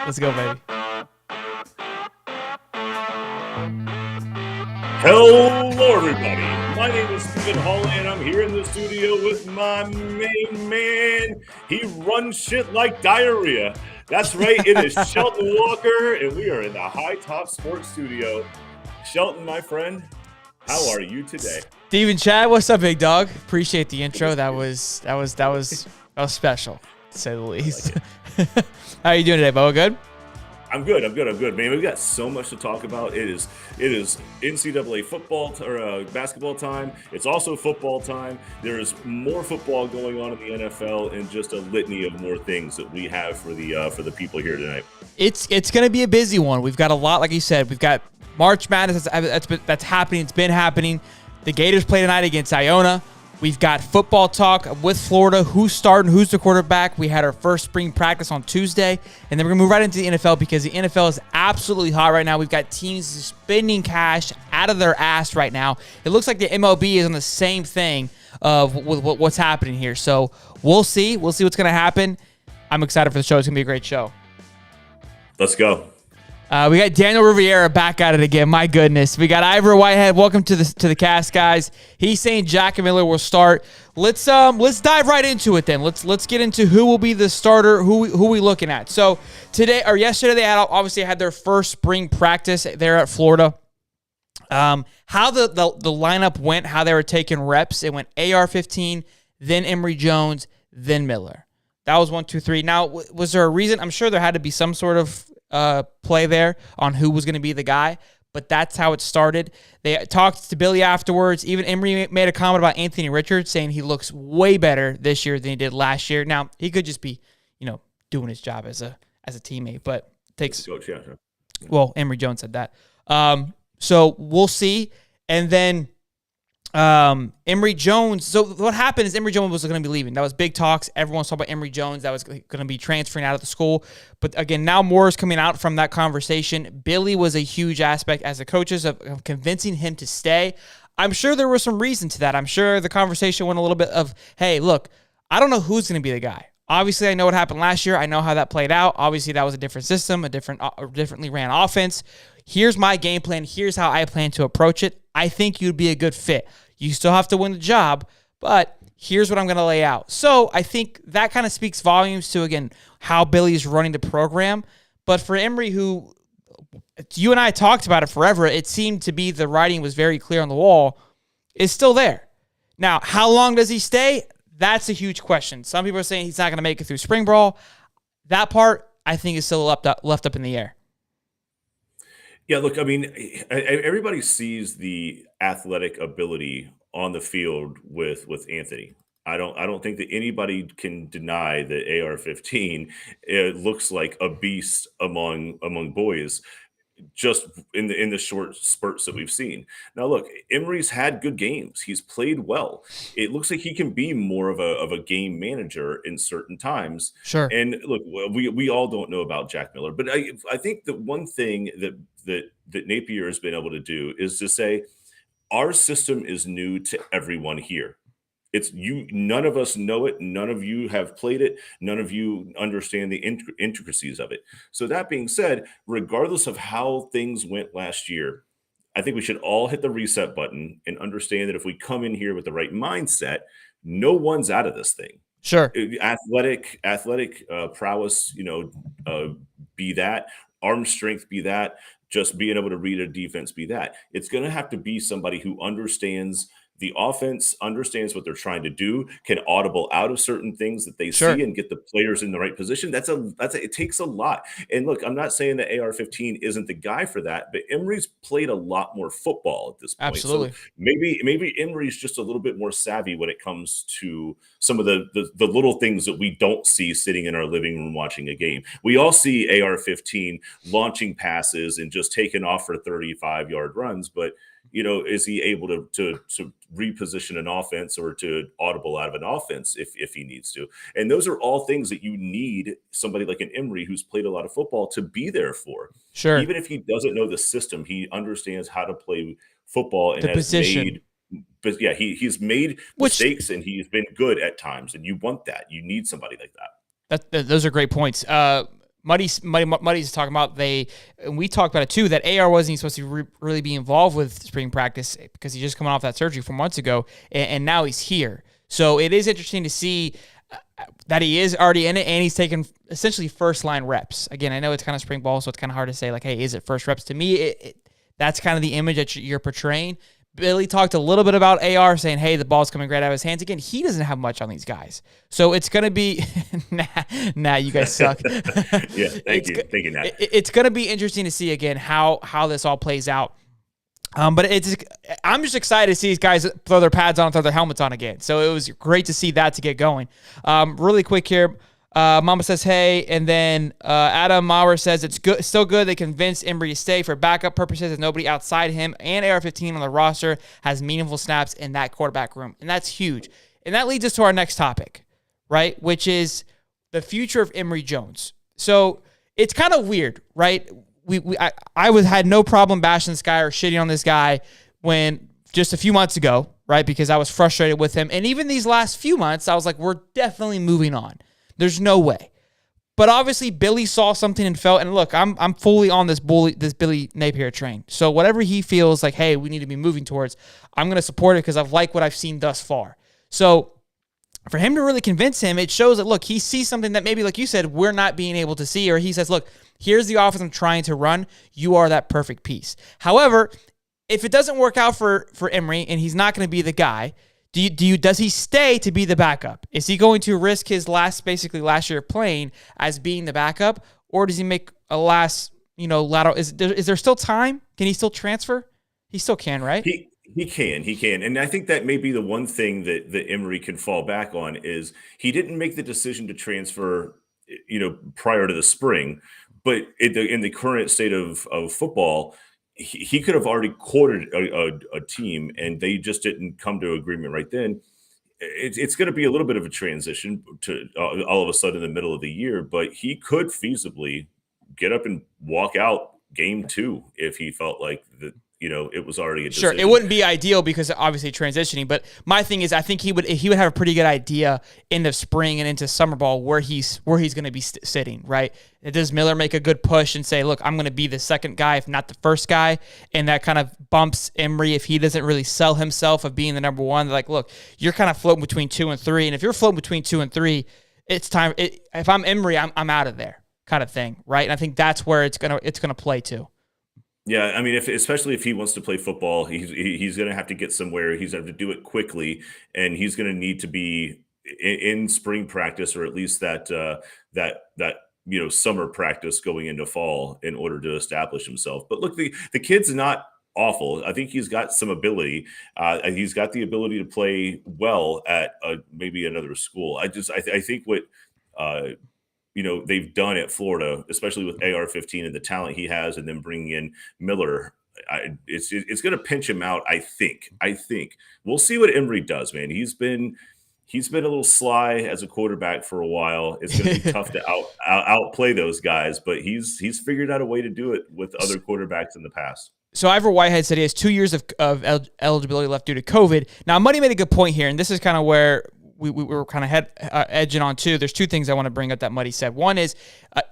Let's go, baby. Hello, everybody. My name is Stephen Hawley, and I'm here in the studio with my main man. He runs shit like diarrhea. That's right. It is Shelton Walker, and we are in the High Top Sports Studio. Shelton, my friend, how are you today? Steven Chad, what's up, big dog? Appreciate the intro. That was special, to say the least. How are you doing today, Bo? Good? I'm good. Man, we've got so much to talk about. It is NCAA football or basketball time. It's also football time. There is more football going on in the NFL, and just a litany of more things that we have for the people here tonight. It's going to be a busy one. We've got a lot, like you said. We've got March Madness that's happening. It's been happening. The Gators play tonight against Iona. We've got football talk with Florida. Who's starting? Who's the quarterback? We had our first spring practice on Tuesday. And then we're going to move right into the NFL because the NFL is absolutely hot right now. We've got teams spending cash out of their ass right now. It looks like the MLB is on the same thing with what's happening here. So we'll see. We'll see what's going to happen. I'm excited for the show. It's going to be a great show. Let's go. We got Daniel Riviera back at it again. My goodness. We got Ivor Whitehead. Welcome to the cast, guys. He's saying Jack and Miller will start. Let's dive right into it then. Let's get into who will be the starter, who we looking at. So yesterday they had their first spring practice there at Florida. How the lineup went, how they were taking reps. It went AR-15, then Emory Jones, then Miller. That was 1, 2, 3. Now, was there a reason? I'm sure there had to be some sort of play there on who was going to be the guy, but that's how it started. They talked to Billy afterwards. Even Emory made a comment about Anthony Richardson, saying he looks way better this year than he did last year. Now, he could just be, doing his job as a teammate, but it takes. Well, Emory Jones said that. So we'll see. And then Emory Jones. So what happened is Emory Jones was going to be leaving. That was big talks. Everyone's talking about Emory Jones. That was going to be transferring out of the school. But again, now more is coming out from that conversation. Billy was a huge aspect as the coaches of convincing him to stay. I'm sure there was some reason to that. I'm sure the conversation went a little bit of, hey, look, I don't know who's going to be the guy. Obviously, I know what happened last year. I know how that played out. Obviously, that was a different system, a differently ran offense. Here's my game plan. Here's how I plan to approach it. I think you'd be a good fit. You still have to win the job, but here's what I'm going to lay out. So I think that kind of speaks volumes to, again, how Billy's running the program. But for Emory, who you and I talked about it forever, it seemed to be the writing was very clear on the wall, is still there. Now, how long does he stay? That's a huge question. Some people are saying he's not going to make it through spring ball. That part, I think, is still left up in the air. Yeah, look, I mean, everybody sees the athletic ability on the field with Anthony. I don't think that anybody can deny that AR-15 it looks like a beast among boys, just in the short spurts that we've seen. Now, look, Emory's had good games. He's played well. It looks like he can be more of a game manager in certain times. Sure. And look, we all don't know about Jack Miller, but I think the one thing that Napier has been able to do is to say, our system is new to everyone here. It's you. None of us know it. None of you have played it. None of you understand the intricacies of it. So that being said, regardless of how things went last year, I think we should all hit the reset button and understand that if we come in here with the right mindset, no one's out of this thing. Sure. Athletic prowess, be that. Arm strength, be that. Just being able to read a defense, be that. It's going to have to be somebody who understands the offense, understands what they're trying to do, can audible out of certain things that they see and get the players in the right position. It takes a lot. And look, I'm not saying that AR-15 isn't the guy for that, but Emory's played a lot more football at this point. Absolutely. So maybe Emory's just a little bit more savvy when it comes to some of the little things that we don't see sitting in our living room watching a game. We all see AR-15 launching passes and just taking off for 35-yard runs, but is he able to reposition an offense or to audible out of an offense if he needs to? And those are all things that you need somebody like an Emory who's played a lot of football to be there for. Sure. Even if he doesn't know the system, he understands how to play football and the has position. made. But yeah, he's made mistakes and he's been good at times, and you want that. You need somebody like that. Those are great points. Muddy's talking about and we talked about it too, that AR wasn't even supposed to really be involved with spring practice because he's just coming off that surgery 4 months ago, and now he's here. So it is interesting to see that he is already in it, and he's taking essentially first-line reps. Again, I know it's kind of spring ball, so it's kind of hard to say, like, hey, is it first reps? To me, that's kind of the image that you're portraying. Billy talked a little bit about AR, saying, hey, the ball's coming right out of his hands. Again, he doesn't have much on these guys. So it's going to be nah, you guys suck. Yeah, thank you, Nat. It's going to be interesting to see, again, how this all plays out. But I'm just excited to see these guys throw their pads on and throw their helmets on again. So it was great to see that to get going. Really quick here. Mama says, hey, and then Adam Maurer says it's good, still good they convinced Emory to stay for backup purposes as nobody outside him and AR-15 on the roster has meaningful snaps in that quarterback room. And that's huge. And that leads us to our next topic, right, which is the future of Emory Jones. So it's kind of weird, right? I had no problem bashing this guy or shitting on this guy when just a few months ago, right, because I was frustrated with him. And even these last few months, I was like, we're definitely moving on. There's no way. But obviously, Billy saw something and felt, and look, I'm fully on this Billy Napier train. So whatever he feels like, hey, we need to be moving towards, I'm going to support it because I've liked what I've seen thus far. So for him to really convince him, it shows that, look, he sees something that maybe, like you said, we're not being able to see, or he says, look, here's the offense I'm trying to run. You are that perfect piece. However, if it doesn't work out for Emory and he's not going to be the guy, does he stay to be the backup? Is he going to risk his last year playing as being the backup, or does he make a last, lateral? Is there still time? Can he still transfer? He still can, right? He can. And I think that may be the one thing that Emory can fall back on is he didn't make the decision to transfer, prior to the spring, but in the current state of football, he could have already courted a team, and they just didn't come to agreement right then. It's going to be a little bit of a transition to all of a sudden in the middle of the year, but he could feasibly get up and walk out game 2 if he felt like that. It was already a decision. Sure, it wouldn't be ideal because obviously transitioning, but my thing is I think he would have a pretty good idea in the spring and into summer ball where he's going to be sitting, right? Does Miller make a good push and say, look, I'm going to be the second guy, if not the first guy, and that kind of bumps Emory if he doesn't really sell himself of being the number one. They're like, look, you're kind of floating between 2 and 3, and if you're floating between 2 and 3, it's time. If I'm Emory, I'm out of there, kind of thing, right? And I think that's where it's gonna play too. Yeah, I mean, especially if he wants to play football, he's going to have to get somewhere. He's going to have to do it quickly, and he's going to need to be in spring practice, or at least that summer practice going into fall, in order to establish himself. But look, the kid's not awful. I think he's got some ability. He's got the ability to play well at maybe another school. I think what they've done at Florida, especially with AR-15 and the talent he has, and then bringing in Miller, it's going to pinch him out. I think we'll see what Emory does, man. He's been a little sly as a quarterback for a while. It's going to be tough to outplay those guys, but he's figured out a way to do it with other quarterbacks in the past. So Ivor Whitehead said he has 2 years of eligibility left due to COVID. Now, Muddy made a good point here, and this is kind of where we were kind of edging on too. There's 2 things I want to bring up that Muddy said. One is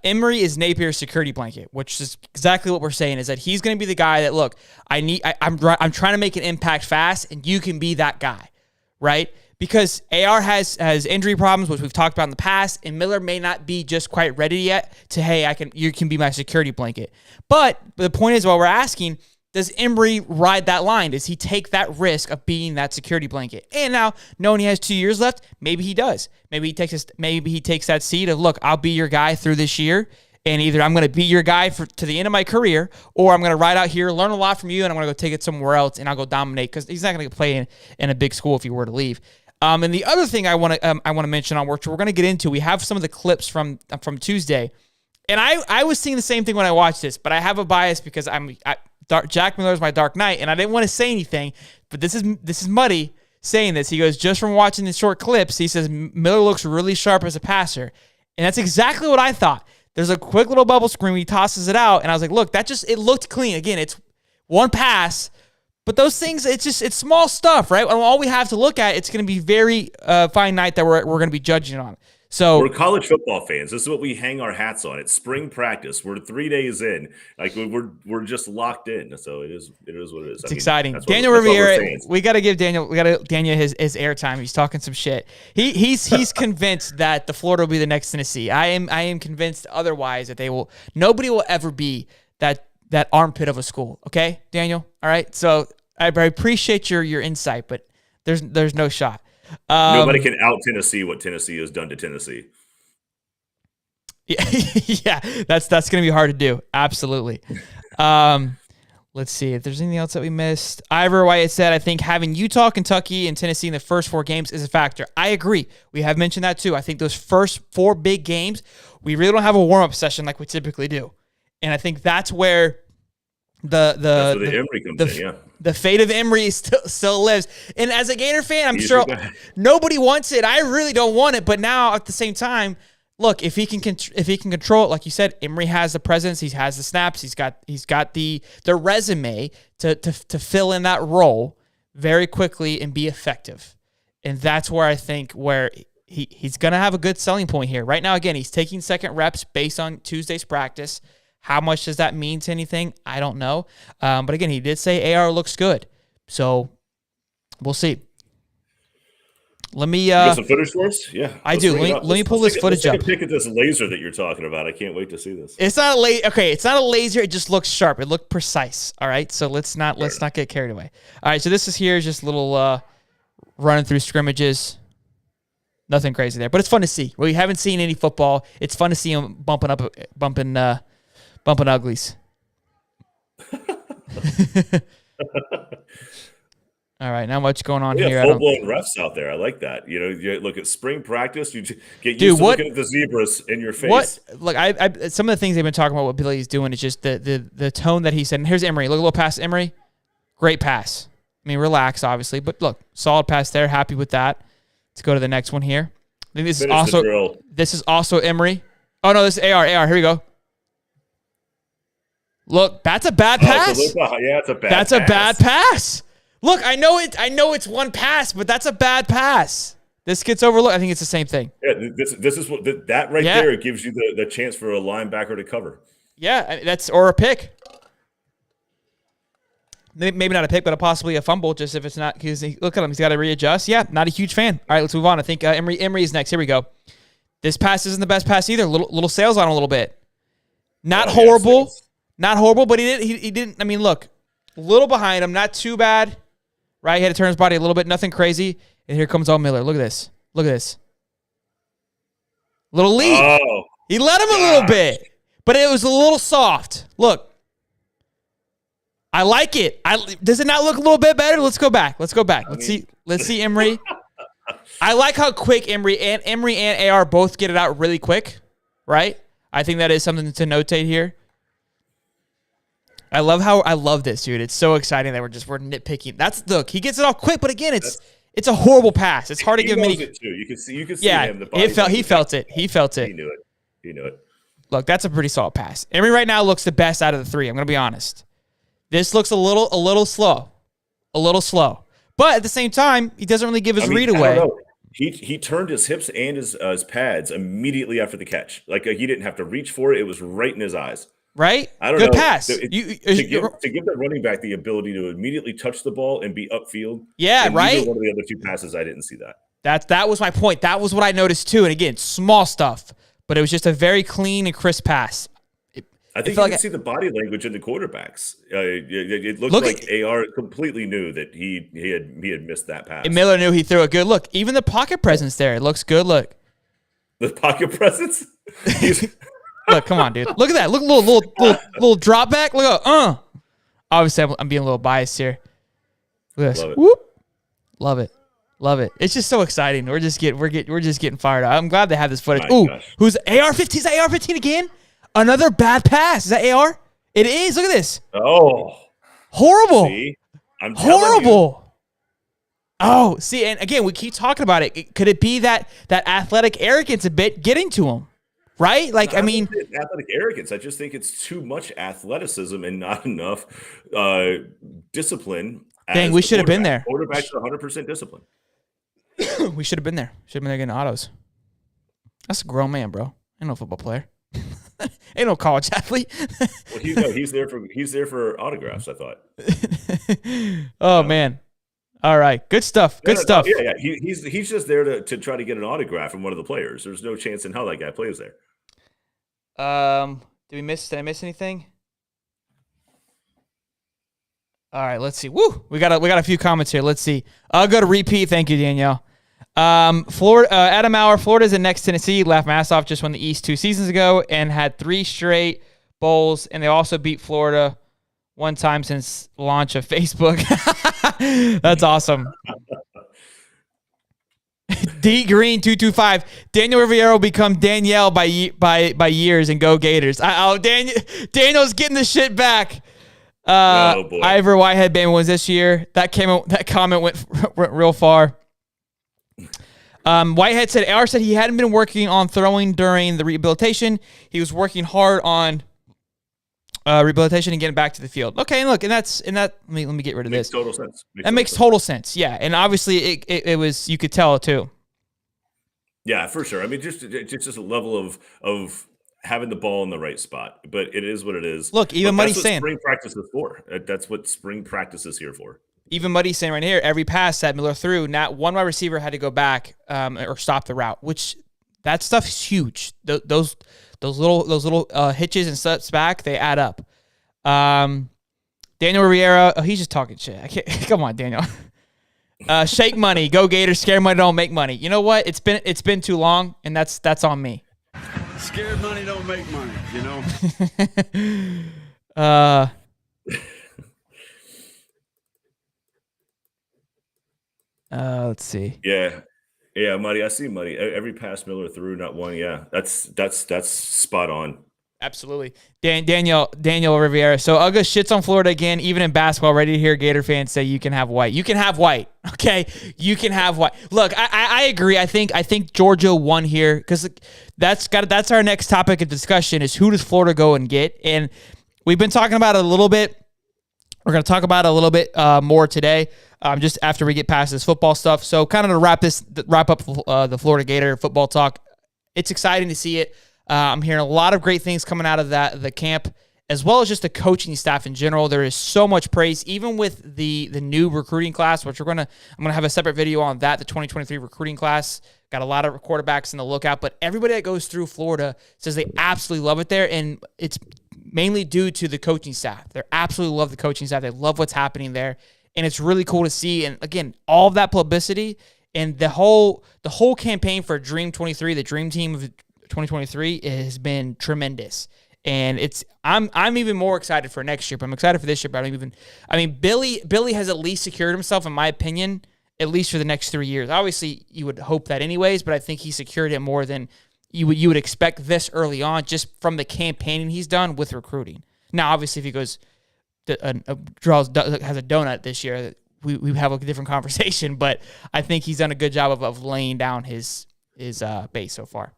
Emory is Napier's security blanket, which is exactly what we're saying, is that he's going to be the guy that, look, I'm trying to make an impact fast, and you can be that guy, right? Because AR has injury problems, which we've talked about in the past, and Miller may not be just quite ready yet to, hey, you can be my security blanket. But the point is, while we're asking, does Emory ride that line? Does he take that risk of being that security blanket? And now, knowing he has 2 years left, maybe he does. Maybe he takes that seat of, look, I'll be your guy through this year, and either I'm going to be your guy to the end of my career, or I'm going to ride out here, learn a lot from you, and I'm going to go take it somewhere else, and I'll go dominate, because he's not going to play in a big school if he were to leave. And the other thing I want to mention on which we're going to get into, we have some of the clips from Tuesday, and I was seeing the same thing when I watched this, but I have a bias because Jack Miller is my Dark Knight, and I didn't want to say anything, but this is Muddy saying this. He goes, just from watching the short clips, he says Miller looks really sharp as a passer, and that's exactly what I thought. There's a quick little bubble screen where he tosses it out, and I was like, look, it looked clean. Again, it's one pass, but those things, it's small stuff, right? And all we have to look at, it's going to be very fine night that we're going to be judging on. So we're college football fans. This is what we hang our hats on. It's spring practice. We're 3 days in. Like we're just locked in. So it is what it is. it's exciting. That's Daniel that's Riviera, we got to give Daniel his airtime. He's talking some shit. He's convinced that the Florida will be the next Tennessee. I am convinced otherwise, that nobody will ever be that armpit of a school. Okay, Daniel? All right. So I appreciate your insight, but there's no shot. Nobody can out Tennessee what Tennessee has done to Tennessee. Yeah, that's going to be hard to do. Absolutely. Let's see if there's anything else that we missed. Ivor Wyatt said, I think having Utah, Kentucky, and Tennessee in the first 4 games is a factor. I agree. We have mentioned that too. I think those first 4 big games, we really don't have a warm-up session like we typically do. And I think that's where the Emory comes in, yeah. The fate of Emory still lives. And as a Gator fan, I'm sure nobody wants it. I really don't want it. But now at the same time, look, if he can control it, like you said, Emory has the presence, he has the snaps, he's got the resume to fill in that role very quickly and be effective. And that's where I think he's going to have a good selling point here. Right now, again, he's taking second reps based on Tuesday's practice. How much does that mean to anything? I don't know. But again, he did say AR looks good. So we'll see. Let me. You got some footage for us? Yeah, I do. Let me pull this footage up. Let's take a pick at this laser that you're talking about. I can't wait to see this. It's not a laser. Okay, it's not a laser. It just looks sharp. It looked precise. All right. So let's not get carried away. All right. So this is just a little running through scrimmages. Nothing crazy there, but it's fun to see. We haven't seen any football. It's fun to see him bumping uglies. All right, not much going on here. Full-blown refs out there. I like that. You look at spring practice. You get used to looking at the zebras in your face. Look, some of the things they've been talking about, what Billy's doing, is just the tone that he said. And here's Emory. Look, a little pass, Emory. Great pass. I mean, relax, obviously, but look, solid pass there. Happy with that. Let's go to the next one here. I think this is also Emory. Oh no, this is AR. Here we go. Look, that's a bad pass. It's a bad. That's a bad pass. Look, I know it's one pass, but that's a bad pass. This gets overlooked. I think it's the same thing. Yeah, this is what that right there gives you the chance for a linebacker to cover. Yeah, or a pick. Maybe not a pick, but possibly a fumble. Just if it's not, because look at him, he's got to readjust. Yeah, not a huge fan. All right, let's move on. I think Emory is next. Here we go. This pass isn't the best pass either. Little sails on him a little bit. Not horrible. Not horrible, but he didn't. I mean, look, a little behind him, not too bad. Right, he had to turn his body a little bit, nothing crazy. And here comes All Miller. Look at this. Little lead. Oh, he let him a little bit, but it was a little soft. Look, I like it. Does it not look a little bit better? Let's go back. Let's see Emory. I like how quick Emory and AR both get it out really quick. Right. I think that is something to notate here. I love this, dude. It's so exciting that we're nitpicking. Look, he gets it off quick, but again, it's a horrible pass. It's hard to give him any. You can see him. He felt it. He knew it. Look, that's a pretty solid pass. Emory right now looks the best out of the 3. I'm gonna be honest. This looks a little slow, but at the same time, he doesn't really give his read away. He turned his hips and his pads immediately after the catch. Like he didn't have to reach for it. It was right in his eyes. Right? I don't know. Good pass. To give the running back the ability to immediately touch the ball and be upfield. Yeah, right? One of the other 2 passes, I didn't see that. That was my point. That was what I noticed too. And again, small stuff, but it was just a very clean and crisp pass. I think you can see the body language in the quarterbacks. It looked like AR completely knew that he had missed that pass. And Miller knew he threw a good look. Even the pocket presence there, it looks good. Look. The pocket presence? Look, come on, dude. Look at that. Look, little drop back. Look, obviously, I'm being a little biased here. Look at this. Whoop. Love it. It's just so exciting. We're just getting fired up. I'm glad they have this footage. Ooh, who's AR-15? Is that AR-15 again? Another bad pass. Is that AR? It is. Look at this. Oh, horrible. See? I'm horrible. Oh, see, and again, we keep talking about it. Could it be that athletic arrogance a bit getting to him? Right? Like, I mean, athletic arrogance. I just think it's too much athleticism and not enough discipline. Dang, we should have been there. Quarterbacks are 100% discipline. We should have been there. Should have been there getting autos. That's a grown man, bro. Ain't no football player. Ain't no college athlete. Well, he's there for autographs, I thought. Oh man. All right. Good stuff. Good stuff. Yeah. He's just there to try to get an autograph from one of the players. There's no chance in hell that guy plays there. Did I miss anything? All right, let's see. Woo! We got a few comments here. Let's see. I'll go to repeat. Thank you, Danielle. Florida, Adam Mauer, Florida's in next Tennessee. Laughed my ass off, just won the East 2 seasons ago and had 3 straight bowls, and they also beat Florida one time since launch of Facebook. That's awesome. D Green 225. Daniel Riviera will become Danielle by years and go Gators. Daniel's getting the shit back. Oh boy. Ivor Whitehead Bama was this year. That comment went real far. Whitehead said AR said he hadn't been working on throwing during the rehabilitation. He was working hard on rehabilitation and getting back to the field. Okay, and look, let me get rid of this. Total sense. That makes total sense. Yeah, and obviously it was, you could tell it too. Yeah, for sure. I mean, just a level of having the ball in the right spot, but it is what it is. Look, even Muddy's saying spring practice is for. That's what spring practice is here for. Even Muddy's saying right here, every pass that Miller threw, not one wide receiver had to go back or stop the route, which that stuff is huge. Those little hitches and steps back, they add up. Daniel Riviera, he's just talking shit. I can't. Come on, Daniel. Shake money, go Gators. Scare money, don't make money. You know what? It's been too long, and that's on me. Scared money don't make money. You know. Let's see. Yeah, Muddy. I see Muddy. Every pass Miller threw, not one. Yeah, that's spot on. Absolutely. Daniel Riviera. So Uga shits on Florida again, even in basketball. Ready to hear Gator fans say you can have White. You can have White. Okay, you can have White. Look, I agree. I think Georgia won here because that's our next topic of discussion is who does Florida go and get, and we've been talking about it a little bit. We're going to talk about it a little bit more today, just after we get past this football stuff. So kind of to wrap up the Florida Gator football talk, it's exciting to see it. I'm hearing a lot of great things coming out of the camp, as well as just the coaching staff in general. There is so much praise, even with the new recruiting class, which I'm gonna have a separate video on that. The 2023 recruiting class got a lot of quarterbacks in the lookout, but everybody that goes through Florida says they absolutely love it there, and it's mainly due to the coaching staff. They absolutely love the coaching staff. They love what's happening there, and it's really cool to see. And again, all of that publicity and the whole campaign for Dream 23, the Dream Team of 2023, has been tremendous. And I'm even more excited for next year, but I'm excited for this year. But Billy has at least secured himself, in my opinion, at least for the next 3 years. Obviously, you would hope that anyways, but I think he secured it more than you would expect this early on, just from the campaigning he's done with recruiting. Now, obviously, if he goes has a donut this year, we have a different conversation. But I think he's done a good job of laying down his base so far.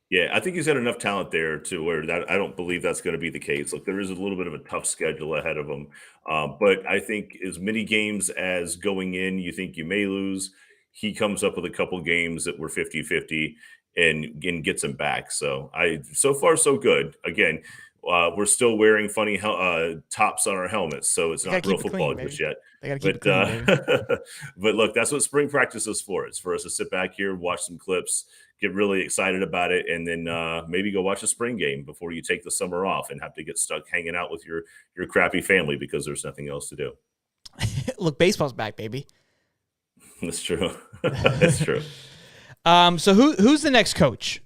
Yeah, I think he's had enough talent there to where that I don't believe that's going to be the case. Look, there is a little bit of a tough schedule ahead of him, but I think as many games as going in, you think you may lose. He comes up with a couple games that were 50-50 and gets him back. So so far so good. Again, we're still wearing funny tops on our helmets, so it's not real football just yet. But look, that's what spring practice is for. It's for us to sit back here, watch some clips, get really excited about it, and then maybe go watch a spring game before you take the summer off and have to get stuck hanging out with your crappy family because there's nothing else to do. Look, baseball's back, baby. That's true. That's true. So who's the next coach?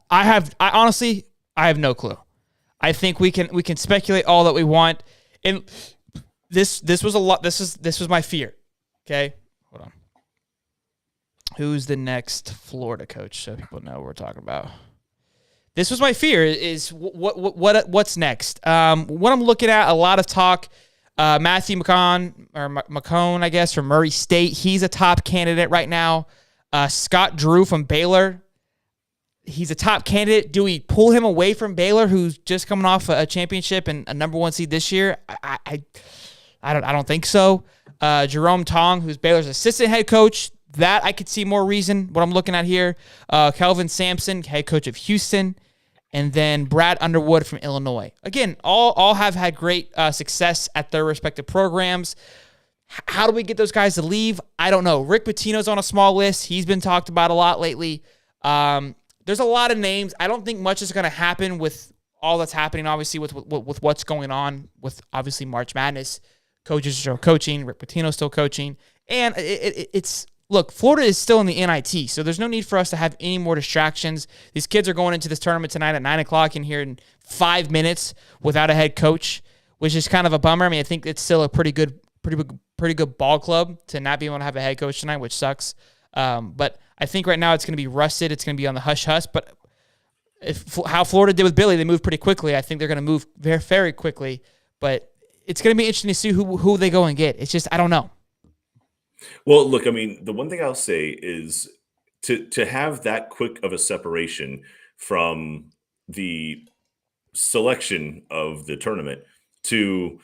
I honestly have no clue. I think we can speculate all that we want, and this was a lot. This was my fear. Okay, hold on. Who's the next Florida coach? So people know what we're talking about. This was my fear. Is what's next? What I'm looking at, a lot of talk. Matthew McCone, I guess, from Murray State. He's a top candidate right now. Scott Drew from Baylor. He's a top candidate. Do we pull him away from Baylor, who's just coming off a championship and a number 1 seed this year? I don't think so. Jerome Tong, who's Baylor's assistant head coach. that I could see more reason. What I'm looking at here, Kelvin Sampson, head coach of Houston, and then Brad Underwood from Illinois. Again, all have had great success at their respective programs. How do we get those guys to leave? I don't know. Rick Pitino's on a small list. He's been talked about a lot lately. There's a lot of names. I don't think much is going to happen with all that's happening, obviously, with what's going on with, obviously, March Madness. Coaches are still coaching. Rick Pitino's still coaching. And it's look, Florida is still in the NIT, so there's no need for us to have any more distractions. These kids are going into this tournament tonight at 9 o'clock in here in 5 minutes without a head coach, which is kind of a bummer. I mean, I think it's still a pretty good ball club to not be able to have a head coach tonight, which sucks. But I think right now it's going to be rusted. It's going to be on the hush-hush. But how Florida did with Billy, they moved pretty quickly. I think they're going to move very, very quickly. But it's going to be interesting to see who they go and get. It's just, I don't know. Well, look, I mean, the one thing I'll say is to have that quick of a separation from the selection of the tournament to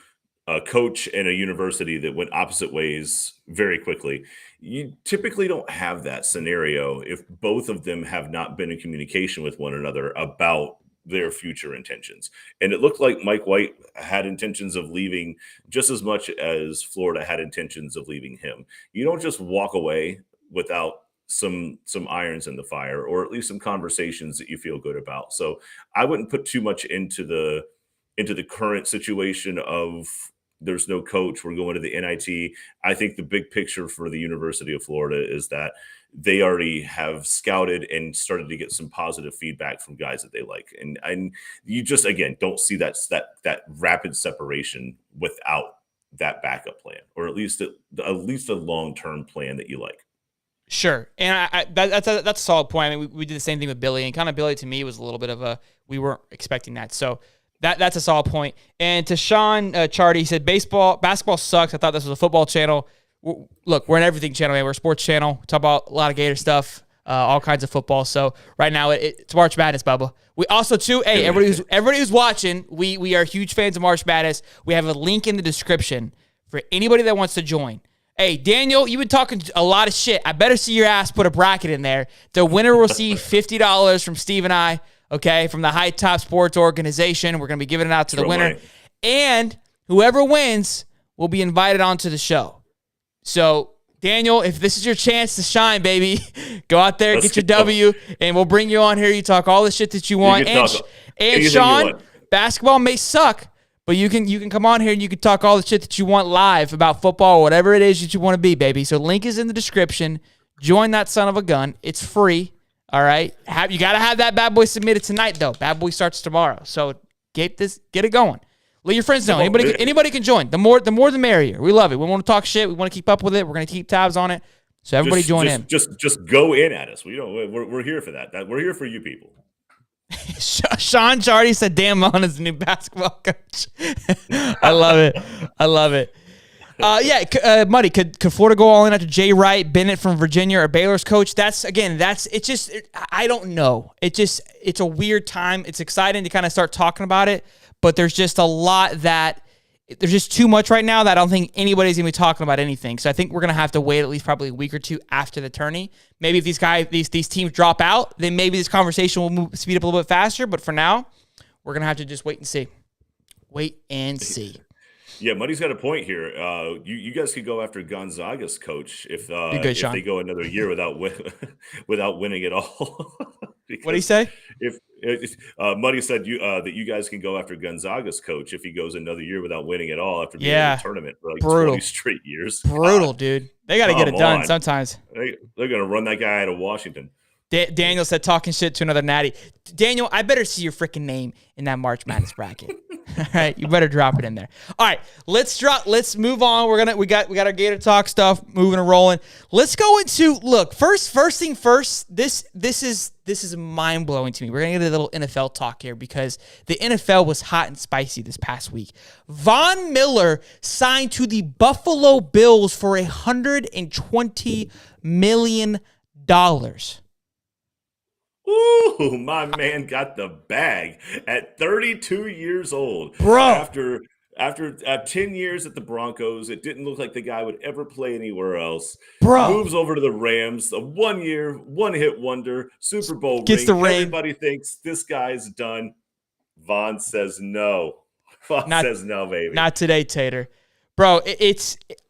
a coach and a university that went opposite ways very quickly. You typically don't have that scenario if both of them have not been in communication with one another about their future intentions. And it looked like Mike White had intentions of leaving just as much as Florida had intentions of leaving him. You don't just walk away without some irons in the fire, or at least some conversations that you feel good about. So I wouldn't put too much into the current situation of there's no coach, we're going to the NIT. I think the big picture for the University of Florida is that they already have scouted and started to get some positive feedback from guys that they like. And you just, again, don't see that rapid separation without that backup plan, or at least a long-term plan that you like. Sure. And that's a solid point. I mean, we did the same thing with Billy, and kind of Billy to me was a little bit of we weren't expecting that. So that's a solid point. And to Sean Chardy, he said, basketball sucks. I thought this was a football channel. Look, we're an everything channel, man. We're a sports channel. We talk about a lot of Gator stuff, all kinds of football. So right now it's March Madness, Bubba. We also, too, hey, everybody who's watching, we are huge fans of March Madness. We have a link in the description for anybody that wants to join. Hey, Daniel, you've been talking a lot of shit. I better see your ass put a bracket in there. The winner will receive $50 from Steve and I, okay, from the High Top Sports Organization. We're going to be giving it out to the winner. And whoever wins will be invited onto the show. So, Daniel, if this is your chance to shine, baby, go out there, get your W, and we'll bring you on here. You talk all the shit that you want. And Sean, basketball may suck, but you can come on here and you can talk all the shit that you want live about football or whatever it is that you want to be, baby. So link is in the description. Join that son of a gun. It's free. All right. You got to have that bad boy submitted tonight, though. Bad boy starts tomorrow. So get it going. Let your friends know. Anybody can join. The more the merrier. We love it. We want to talk shit. We want to keep up with it. We're going to keep tabs on it. So everybody join in. Just go in at us. We're here for that. We're here for you people. Sean Chardy said Dan Mullen is the new basketball coach. I love it. Muddy, could Florida go all in after Jay Wright, Bennett from Virginia, or Baylor's coach? I don't know. It's a weird time. It's exciting to kind of start talking about it, but there's just a lot there's just too much right now that I don't think anybody's going to be talking about anything. So I think we're going to have to wait at least probably a week or two after the tourney. Maybe if these teams drop out, then maybe this conversation will speed up a little bit faster. But for now, we're going to have to just wait and see. Yeah, Muddy's got a point here. You guys could go after Gonzaga's coach if they go another year without winning at all. What did he say? If Muddy said that you guys can go after Gonzaga's coach if he goes another year without winning at all after being in the tournament for like 20 straight years. Brutal, dude. They got to get it done sometimes. They're going to run that guy out of Washington. Daniel said talking shit to another natty. Daniel, I better see your freaking name in that March Madness bracket. All right, you better drop it in there. All right, let's move on. We got our Gator Talk stuff moving and rolling. Let's go into first thing first. This is mind blowing to me. We're gonna get a little NFL talk here because the NFL was hot and spicy this past week. Von Miller signed to the Buffalo Bills for $120 million. Ooh, my man got the bag at 32 years old. Bro. After After 10 years at the Broncos, it didn't look like the guy would ever play anywhere else. Bro. Moves over to the Rams, a 1 year, one hit wonder, Super Bowl Gets ring. the ring. Everybody thinks this guy's done. Vaughn says no. Vaughn says no, baby. Not today, Tater. Bro,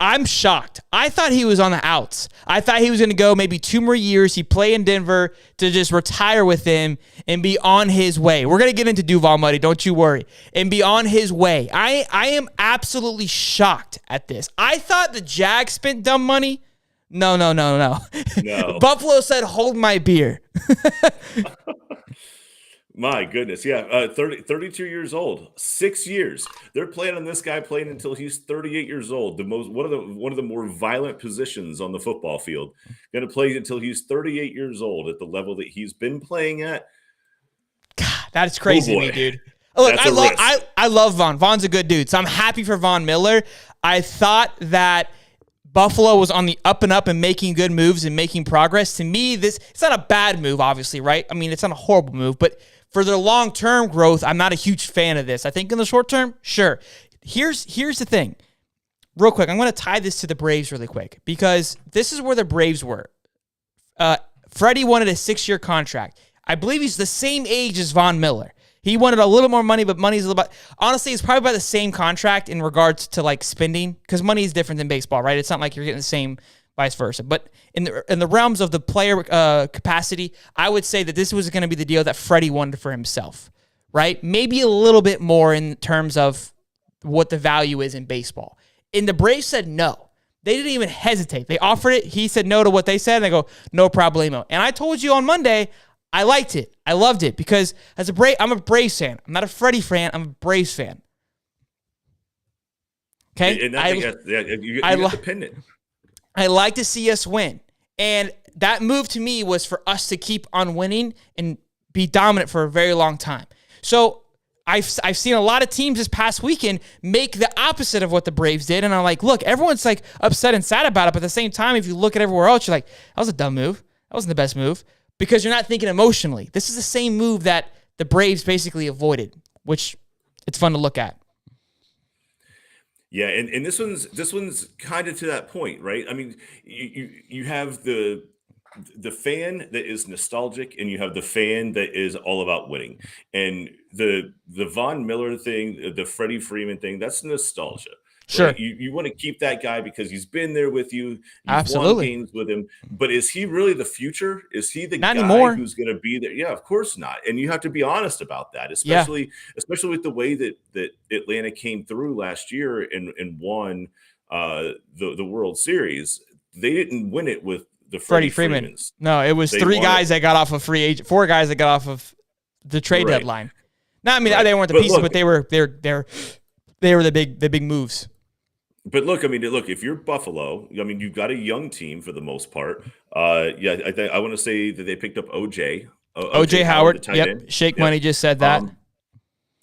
I'm shocked. I thought he was on the outs. I thought he was going to go maybe 2 more years. He'd play in Denver to just retire with him and be on his way. We're going to get into Duval Muddy, don't you worry. And be on his way. I am absolutely shocked at this. I thought the Jags spent dumb money. No. Buffalo said, hold my beer. My goodness, yeah, 32 years old, 6 years. They're planning on this guy playing until he's 38 years old. One of the more violent positions on the football field. Going to play until he's 38 years old at the level that he's been playing at. God, that's crazy to me, dude. Look, I love Vaughn. Vaughn's a good dude, so I'm happy for Von Miller. I thought that Buffalo was on the up and up and making good moves and making progress. To me, it's not a bad move, obviously, right? I mean, it's not a horrible move, but for their long-term growth, I'm not a huge fan of this. I think in the short term, sure. Here's the thing. Real quick, I'm going to tie this to the Braves really quick because this is where the Braves were. Freddie wanted a 6-year contract. I believe he's the same age as Von Miller. He wanted a little bit more money, but money's a little bit... Honestly, it's probably about the same contract in regards to like spending because money is different than baseball, right? It's not like you're getting the same vice versa. But in the realms of the player capacity, I would say that this was going to be the deal that Freddie wanted for himself, right? Maybe a little bit more in terms of what the value is in baseball. And the Braves said no. They didn't even hesitate. They offered it. He said no to what they said, and they go, no problemo. And I told you on Monday, I liked it. I loved it because as I'm a Braves fan. I'm not a Freddie fan. I'm a Braves fan. Okay? And you got the pendant. I like to see us win. And that move to me was for us to keep on winning and be dominant for a very long time. So I've seen a lot of teams this past weekend make the opposite of what the Braves did. And I'm like, look, everyone's like upset and sad about it. But at the same time, if you look at everywhere else, you're like, that was a dumb move. That wasn't the best move. Because you're not thinking emotionally. This is the same move that the Braves basically avoided, which it's fun to look at. Yeah, and this one's kind of to that point, right? I mean, you have the fan that is nostalgic, and you have the fan that is all about winning. And the Von Miller thing, the Freddie Freeman thing, that's nostalgia. Sure. Right? You want to keep that guy because he's been there with you. You've Absolutely. won games with him. But is he really the future? Is he the not guy anymore. Who's going to be there? Yeah, of course not. And you have to be honest about that, especially with the way that Atlanta came through last year and won the World Series. They didn't win it with the Freddie Freeman. Freemans. No, it was 3 guys that got off of free agent, 4 guys that got off of the trade deadline. No, I mean they weren't the pieces, but they were the big moves. But look, if you're Buffalo, I mean, you've got a young team for the most part. I want to say that they picked up OJ Howard. Yep. End. Shake Money just said that.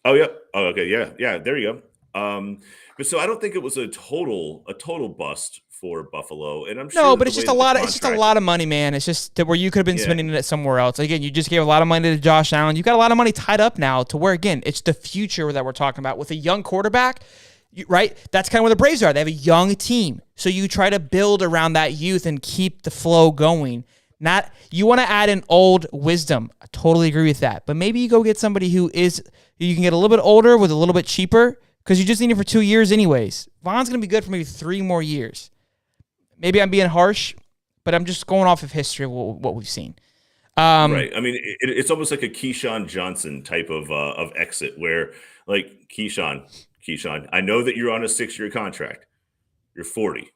Okay. Yeah. There you go. But so I don't think it was a total bust for Buffalo. And I'm sure. No, but it's just a lot of money, man. It's just that where you could have been spending it somewhere else. Again, you just gave a lot of money to Josh Allen. You got a lot of money tied up now to where, again, it's the future that we're talking about with a young quarterback. Right? That's kind of where the Braves are. They have a young team. So you try to build around that youth and keep the flow going. You want to add an old wisdom. I totally agree with that. But maybe you go get somebody you can get a little bit older with a little bit cheaper because you just need it for 2 years anyways. Von's going to be good for maybe 3 more years. Maybe I'm being harsh, but I'm just going off of history of what we've seen. Right. I mean, it's almost like a Keyshawn Johnson type of exit where, like, Keyshawn, I know that you're on a 6-year contract. You're 40,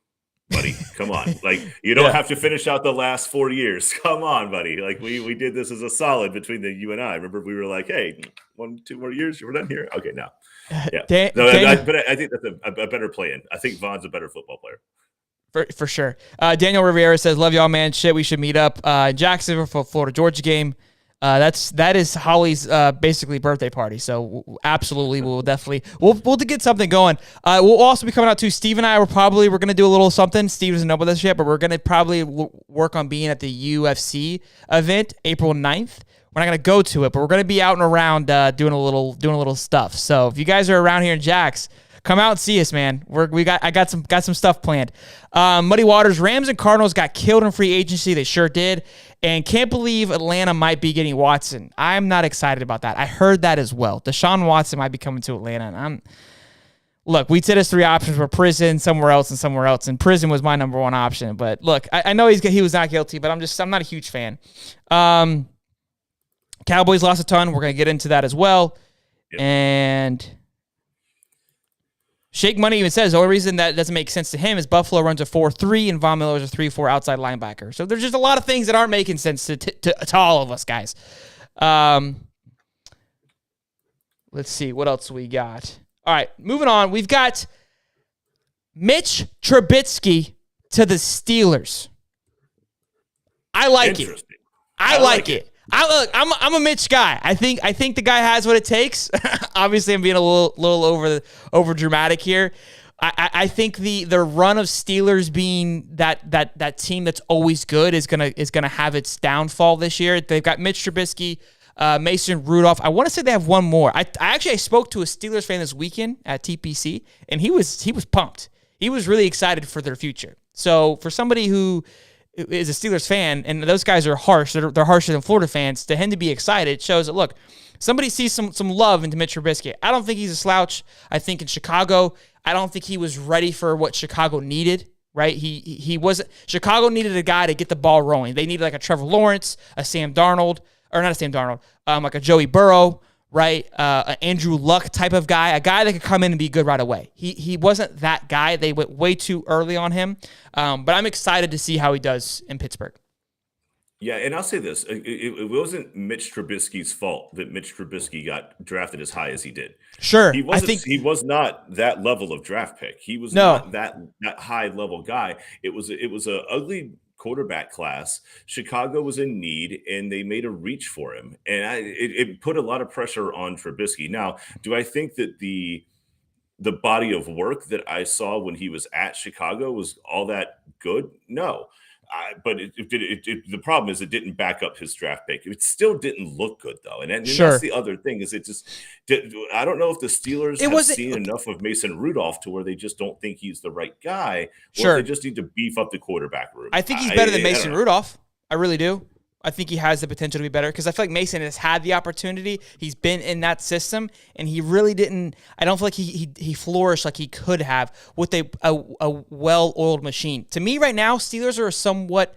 buddy. Come on. Like, you don't have to finish out the last 4 years. Come on, buddy. Like, we did this as a solid between you and I. Remember, we were like, hey, 1-2 more years, we're done here. Okay, now. Yeah. But I think that's a better plan. I think Von's a better football player. For sure. Daniel Riviera says, love y'all, man. Shit, we should meet up in Jacksonville for Florida Georgia game. That is Holly's basically birthday party. So absolutely, we'll get something going. We'll also be coming out too. Steve and I we're going to do a little something. Steve doesn't know about this yet, but we're going to probably work on being at the UFC event April 9th. We're not going to go to it, but we're going to be out and around doing a little stuff. So if you guys are around here in Jax, come out and see us, man. I got some stuff planned. Muddy Waters, Rams and Cardinals got killed in free agency. They sure did. And can't believe Atlanta might be getting Watson. I'm not excited about that. I heard that as well. Deshaun Watson might be coming to Atlanta. And look, we said his 3 options were prison, somewhere else, and somewhere else. And prison was my number 1 option. But look, I know he was not guilty, but I'm not a huge fan. Cowboys lost a ton. We're going to get into that as well. Yep. And Shake Money even says the only reason that doesn't make sense to him is Buffalo runs a 4-3 and Von Miller's a 3-4 outside linebacker. So there's just a lot of things that aren't making sense to all of us, guys. Let's see. What else we got? All right, moving on. We've got Mitch Trubisky to the Steelers. I like it. I like it. I'm a Mitch guy. I think the guy has what it takes. Obviously, I'm being a little over dramatic here. I think the run of Steelers being that team that's always good is gonna have its downfall this year. They've got Mitch Trubisky, Mason Rudolph. I want to say they have one more. I spoke to a Steelers fan this weekend at TPC, and he was pumped. He was really excited for their future. So for somebody who is a Steelers fan, and those guys are harsh. They're harsher than Florida fans. To him to be excited shows that, look, somebody sees some love into Mitch Trubisky. I don't think he's a slouch. I think in Chicago, I don't think he was ready for what Chicago needed, right? He wasn't. Chicago needed a guy to get the ball rolling. They needed like a Trevor Lawrence, a Sam Darnold, or not a Sam Darnold, like a Joey Burrow, right? An Andrew Luck type of guy, a guy that could come in and be good right away. He wasn't that guy. They went way too early on him. But I'm excited to see how he does in Pittsburgh. Yeah, and I'll say this. It wasn't Mitch Trubisky's fault that Mitch Trubisky got drafted as high as he did. Sure. He was not that level of draft pick. He was not that high level guy. It was a ugly quarterback class. Chicago was in need, and they made a reach for him. And it put a lot of pressure on Trubisky. Now, do I think that the body of work that I saw when he was at Chicago was all that good? No. But the problem is it didn't back up his draft pick. It still didn't look good, though. And sure. That's the other thing is I don't know if the Steelers have seen enough of Mason Rudolph to where they just don't think he's the right guy. Or they just need to beef up the quarterback room. I think he's better than Mason Rudolph. I really do. I think he has the potential to be better because I feel like Mason has had the opportunity. He's been in that system, and he really didn't. I don't feel like he flourished like he could have with a well-oiled machine. To me, right now, Steelers are a somewhat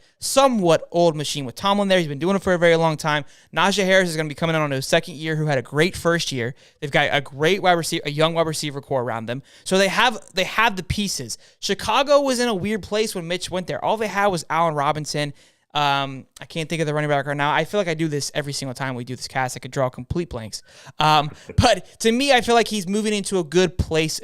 old machine with Tomlin there. He's been doing it for a very long time. Najee Harris is going to be coming in on his second year, who had a great first year. They've got a great young wide receiver core around them, so they have the pieces. Chicago was in a weird place when Mitch went there. All they had was Allen Robinson. I can't think of the running back right now. I feel like I do this every single time we do this cast. I could draw complete blanks. But to me, I feel like he's moving into a good place.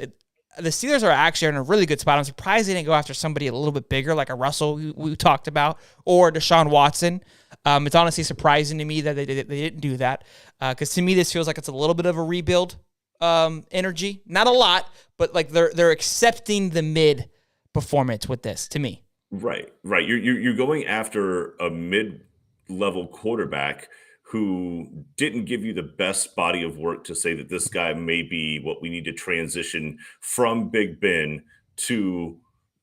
The Steelers are actually in a really good spot. I'm surprised they didn't go after somebody a little bit bigger, like a Russell we talked about, or Deshaun Watson. It's honestly surprising to me that they didn't do that. Because to me, this feels like it's a little bit of a rebuild energy. Not a lot, but like they're accepting the mid performance with this, to me. Right. You're going after a mid-level quarterback who didn't give you the best body of work to say that this guy may be what we need to transition from Big Ben to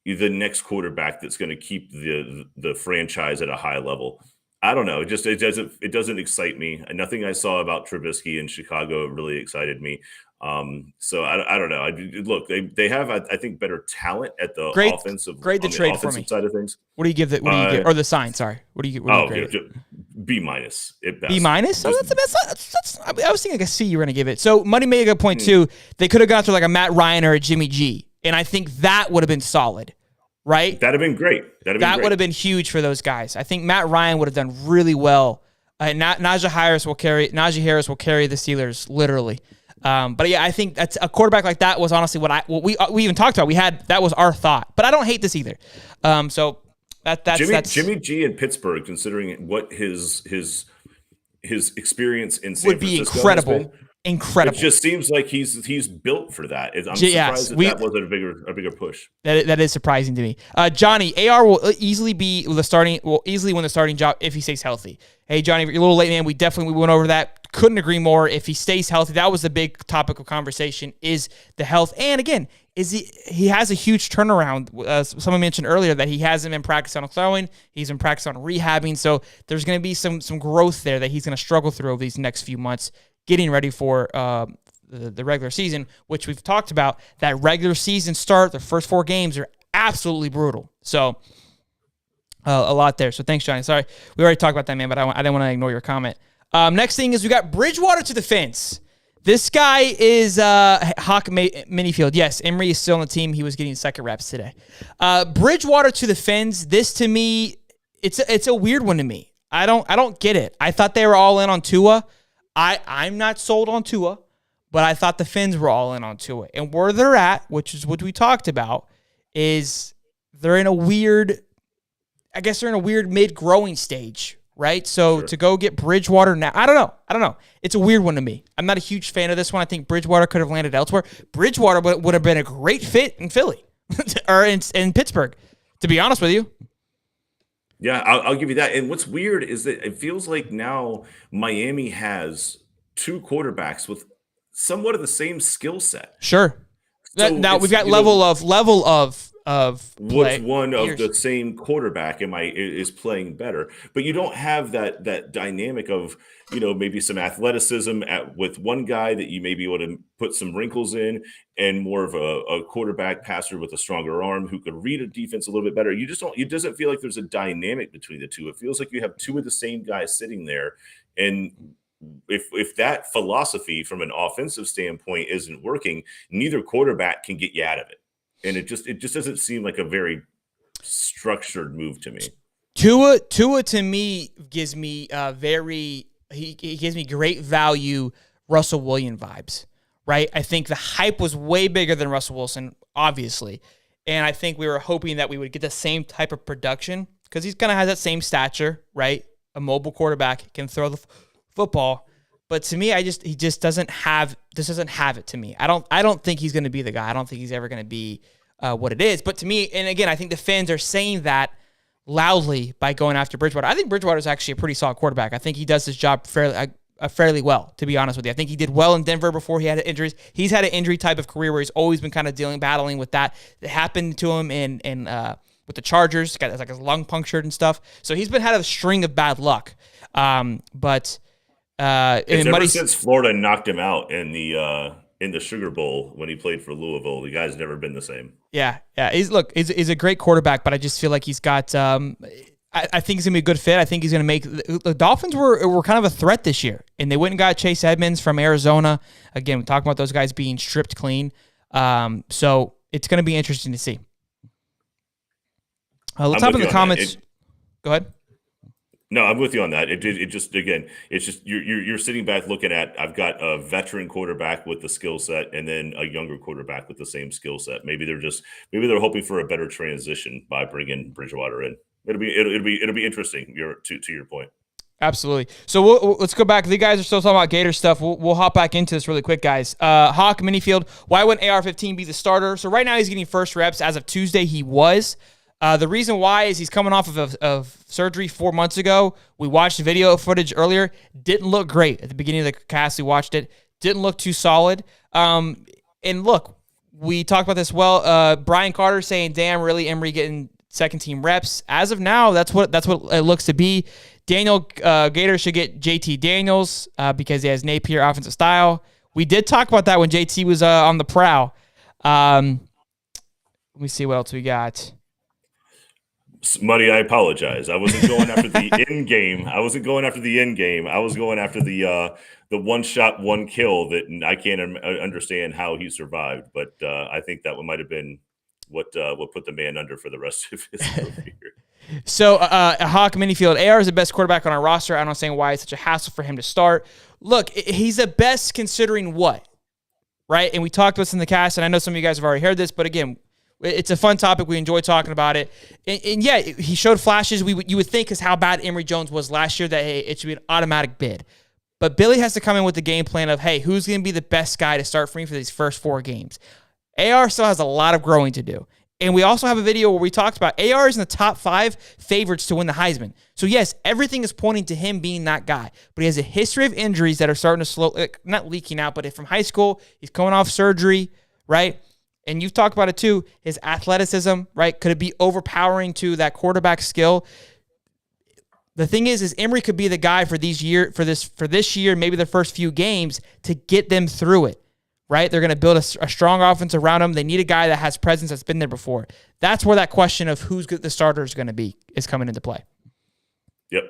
the next quarterback that's going to keep the franchise at a high level. I don't know. It doesn't excite me. Nothing I saw about Trubisky in Chicago really excited me. So I don't know. Look, they have I think better talent at the offensive side of things. What do you give or the sign? Sorry, what do you grade it? B minus at best. B minus. Oh, that's the best. I was thinking like a C. You were gonna give it. So Money made a good point too. They could have gone through like a Matt Ryan or a Jimmy G, and I think that would have been solid. Right? That'd have been great. That would have been huge for those guys. I think Matt Ryan would have done really well. Najee Harris will carry the Steelers literally. But yeah, I think that's a quarterback like that was honestly what we even talked about. That was our thought, but I don't hate this either. So that's Jimmy G in Pittsburgh, considering what his experience in San would be Francisco incredible. incredible. It just seems like he's built for that. I'm Yes, surprised that wasn't a bigger push. That is surprising to me. Johnny, AR will easily be the starting. Will easily win the starting job if he stays healthy. Hey, Johnny, you're a little late, man. We definitely went over that. Couldn't agree more. If he stays healthy, that was the big topic of conversation: is the health. And again, is he has a huge turnaround. Someone mentioned earlier that he hasn't been practicing on throwing. He's been practicing on rehabbing. So there's going to be some growth there that he's going to struggle through over these next few months, getting ready for the regular season, which we've talked about. That regular season start, the first 4 games are absolutely brutal. So a lot there. So thanks, Johnny. Sorry, we already talked about that, man, but I didn't want to ignore your comment. Next thing is we got Bridgewater to the fence. This guy is Hawk Minifield. Yes, Emory is still on the team. He was getting second reps today. Bridgewater to the fence. This to me, it's a weird one to me. I don't get it. I thought they were all in on Tua. I'm not sold on Tua, but I thought the Fins were all in on Tua. And where they're at, which is what we talked about, is they're in a weird mid-growing stage, right? So to go get Bridgewater now, I don't know. It's a weird one to me. I'm not a huge fan of this one. I think Bridgewater could have landed elsewhere. Bridgewater would have been a great fit in Philly or in Pittsburgh, to be honest with you. Yeah, I'll give you that. And what's weird is that it feels like now Miami has 2 quarterbacks with somewhat of the same skill set. Sure. So now we've got level of play. Which one of the same quarterback is playing better? But you don't have that dynamic of, maybe some athleticism with one guy that you may be able to put some wrinkles in, and more of a quarterback passer with a stronger arm who could read a defense a little bit better. It doesn't feel like there's a dynamic between the two. It feels like you have 2 of the same guys sitting there. And if that philosophy from an offensive standpoint isn't working, neither quarterback can get you out of it. And it just doesn't seem like a very structured move to me. Tua to me gives me he gives me great value Russell Wilson vibes, right? I think the hype was way bigger than Russell Wilson, obviously. And I think we were hoping that we would get the same type of production because he's kind of has that same stature, right? A mobile quarterback, can throw the football. But to me, he just doesn't have it to me. I don't think he's going to be the guy. I don't think he's ever going to be what it is. But to me, and again, I think the fans are saying that loudly by going after Bridgewater. I think Bridgewater is actually a pretty solid quarterback. I think he does his job fairly well, to be honest with you. I think he did well in Denver before he had injuries. He's had an injury type of career where he's always been kind of battling with that. It happened to him in with the Chargers. Got like his lung punctured and stuff. So he's been had a string of bad luck. But it's ever since Florida knocked him out in the Sugar Bowl when he played for Louisville, the guy's never been the same. Yeah. He's a great quarterback, but I just feel like he's got. I think he's gonna be a good fit. I think he's gonna make the Dolphins were kind of a threat this year, and they went and got Chase Edmonds from Arizona. Again, we talked about those guys being stripped clean. So it's gonna be interesting to see. Let's hop in the comments. Go ahead. No, I'm with you on that. It just it's just you're sitting back looking at, I've got a veteran quarterback with the skill set and then a younger quarterback with the same skill set. Maybe they're hoping for a better transition by bringing Bridgewater in. It'll be interesting. To your point. Absolutely. So let's go back. The guys are still talking about Gator stuff. We'll hop back into this really quick, guys. Hawk Minifield. Why wouldn't AR-15 be the starter? So right now he's getting first reps. As of Tuesday, he was. The reason why is he's coming off of surgery 4 months ago. We watched the video footage earlier. Didn't look great at the beginning of the cast. We watched it. Didn't look too solid. And look, we talked about this well. Brian Carter saying, "Damn, really, Emory getting second team reps." As of now, that's what it looks to be. Daniel Gator should get JT Daniels because he has Napier offensive style. We did talk about that when JT was on the prowl. Let me see what else we got. Muddy, I apologize. I wasn't going after the end game. I wasn't going after the end game. I was going after the one shot, one kill that I can't understand how he survived. But I think that one might have been what put the man under for the rest of his career. So, Hawk Minifield, AR is the best quarterback on our roster. I don't understand why it's such a hassle for him to start. Look, he's the best considering what, right? And we talked about this in the cast, and I know some of you guys have already heard this, but again, it's a fun topic. We enjoy talking about it. And yeah, he showed flashes. You would think, because how bad Emory Jones was last year, that, hey, it should be an automatic bid. But Billy has to come in with the game plan of, hey, who's going to be the best guy to start for me for these first 4 games? AR still has a lot of growing to do. And we also have a video where we talked about AR is in the top 5 favorites to win the Heisman. So, yes, everything is pointing to him being that guy. But he has a history of injuries that are starting to not leaking out, but from high school, he's coming off surgery, right? And you've talked about it too, his athleticism, right? Could it be overpowering to that quarterback skill? The thing is Emory could be the guy for this year, maybe the first few games to get them through it. Right? They're going to build a strong offense around him. They need a guy that has presence that's been there before. That's where that question of who's the starter is going to be is coming into play. Yep,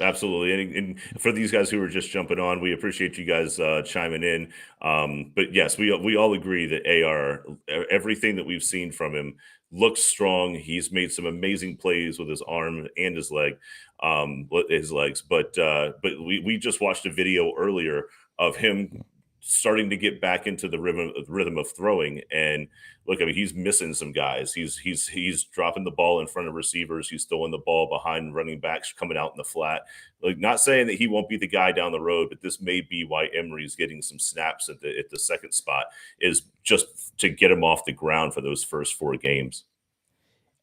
absolutely. And for these guys who are just jumping on, we appreciate you guys chiming in. But yes, we all agree that AR, everything that we've seen from him looks strong. He's made some amazing plays with his arm and his legs. But we just watched a video earlier of him starting to get back into the rhythm of throwing. And look, I mean, he's missing some guys. He's dropping the ball in front of receivers. He's throwing the ball behind running backs coming out in the flat. Like, not saying that he won't be the guy down the road, but this may be why Emory's getting some snaps at the second spot, is just to get him off the ground for those first 4 games.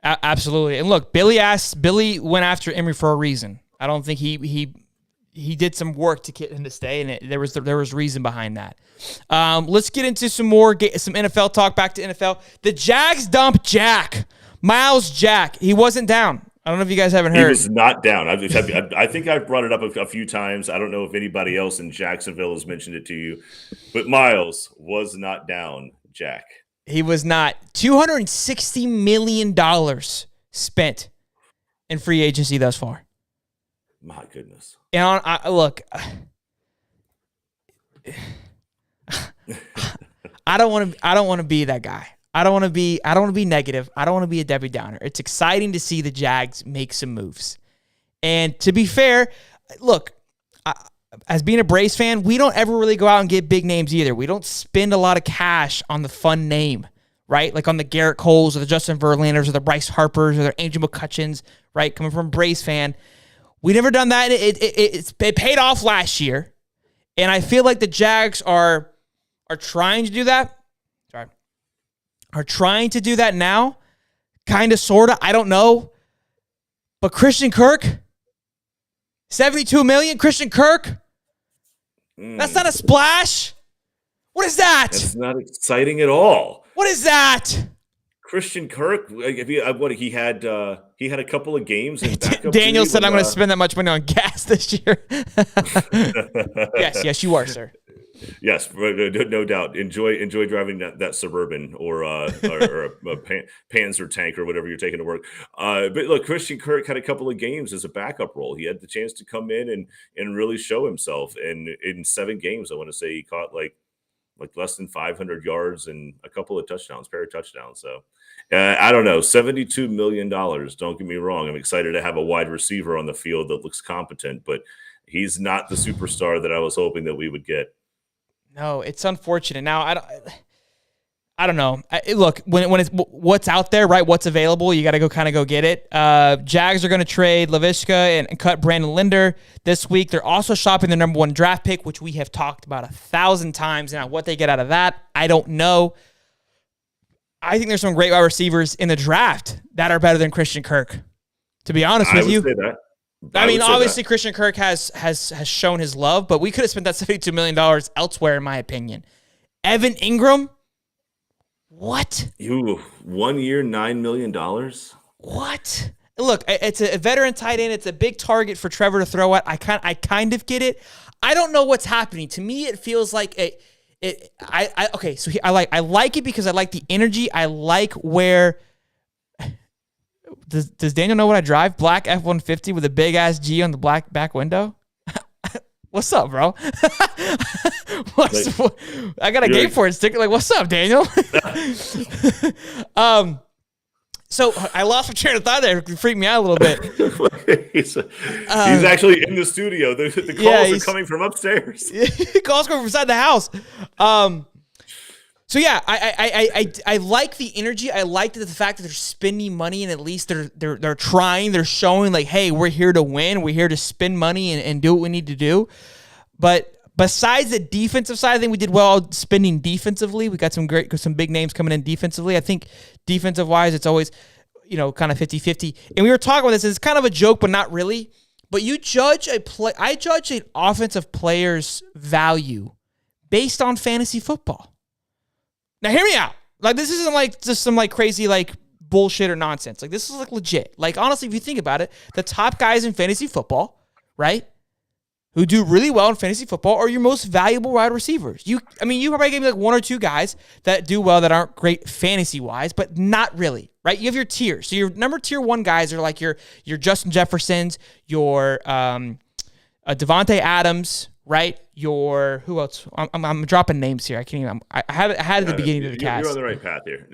Absolutely. And look, Billy went after Emory for a reason. I don't think he did some work to get him to stay, and there was reason behind that. Let's get into some NFL talk. Back to NFL. The Jags dumped Miles Jack. He wasn't down. I don't know if you guys haven't heard. He was not down. I think I've brought it up a few times. I don't know if anybody else in Jacksonville has mentioned it to you, but Miles was not down, Jack. He was not. $260 million spent in free agency thus far. My goodness. And look, I don't want to be that guy. I don't want to be negative. I don't want to be a Debbie Downer. It's exciting to see the Jags make some moves. And to be fair, look, as being a Braves fan, we don't ever really go out and get big names either. We don't spend a lot of cash on the fun name, right? Like on the Garrett Coles or the Justin Verlanders or the Bryce Harpers or the Angel McCutcheons, right? Coming from a Braves fan. We never done that. It paid off last year. And I feel like the Jags are trying to do that. Are trying to do that now. Kind of, sort of. I don't know. But Christian Kirk, $72 million, Christian Kirk. That's not a splash. What is that? That's not exciting at all. What is that? Christian Kirk, he had a couple of games in backup. Daniel said, "I'm going to spend that much money on gas this year." Yes, you are, sir. Yes, no doubt. Enjoy driving that Suburban or a Panzer tank or whatever you're taking to work. But look, Christian Kirk had a couple of games as a backup role. He had the chance to come in and really show himself. And in 7 games, I want to say he caught like less than 500 yards and a couple of touchdowns, pair of touchdowns. So I don't know, $72 million. Don't get me wrong. I'm excited to have a wide receiver on the field that looks competent, but he's not the superstar that I was hoping that we would get. No, it's unfortunate. Now, I don't know. Look, when it's what's out there, right? What's available, you got to go get it. Jags are going to trade Laviska and cut Brandon Linder this week. They're also shopping their number 1 draft pick, which we have talked about 1,000 times. Now, what they get out of that, I don't know. I think there's some great wide receivers in the draft that are better than Christian Kirk. To be honest with you, say that. I mean, obviously, Christian Kirk has shown his love, but we could have spent that $72 million elsewhere, in my opinion. Evan Ingram. What? 1 year, $9 million? What? Look, it's a veteran tight end. It's a big target for Trevor to throw at. I kind of get it. I don't know what's happening. To me, it feels like I like it because I like the energy. I like where. Does Daniel know what I drive? Black F-150 with a big ass G on the black back window. What's up, bro? I got a game for it sticker. Like, what's up, Daniel? So I lost my train of thought there. It freaked me out a little bit. He's actually in the studio. The calls are coming from upstairs. Calls coming from inside the house. So yeah, I like the energy. I like the fact that they're spending money and at least they're trying. They're showing like, hey, we're here to win. We're here to spend money and do what we need to do. But besides the defensive side, I think we did well spending defensively. We got some big names coming in defensively. I think defensive wise, it's always, kind of 50-50. And we were talking about this. It's kind of a joke, but not really. But I judge an offensive player's value based on fantasy football. Now, hear me out. Like, this isn't like just some like crazy like bullshit or nonsense. Like, this is like legit. Like, honestly, if you think about it, the top guys in fantasy football, right, who do really well in fantasy football are your most valuable wide receivers. You probably gave me like one or two guys that do well that aren't great fantasy-wise, but not really, right? You have your tiers. So your tier 1 guys are like your Justin Jeffersons, your Devontae Adams, right? Who else? I'm dropping names here. I can't even. I had it at the beginning of the cast. You're on the right path here.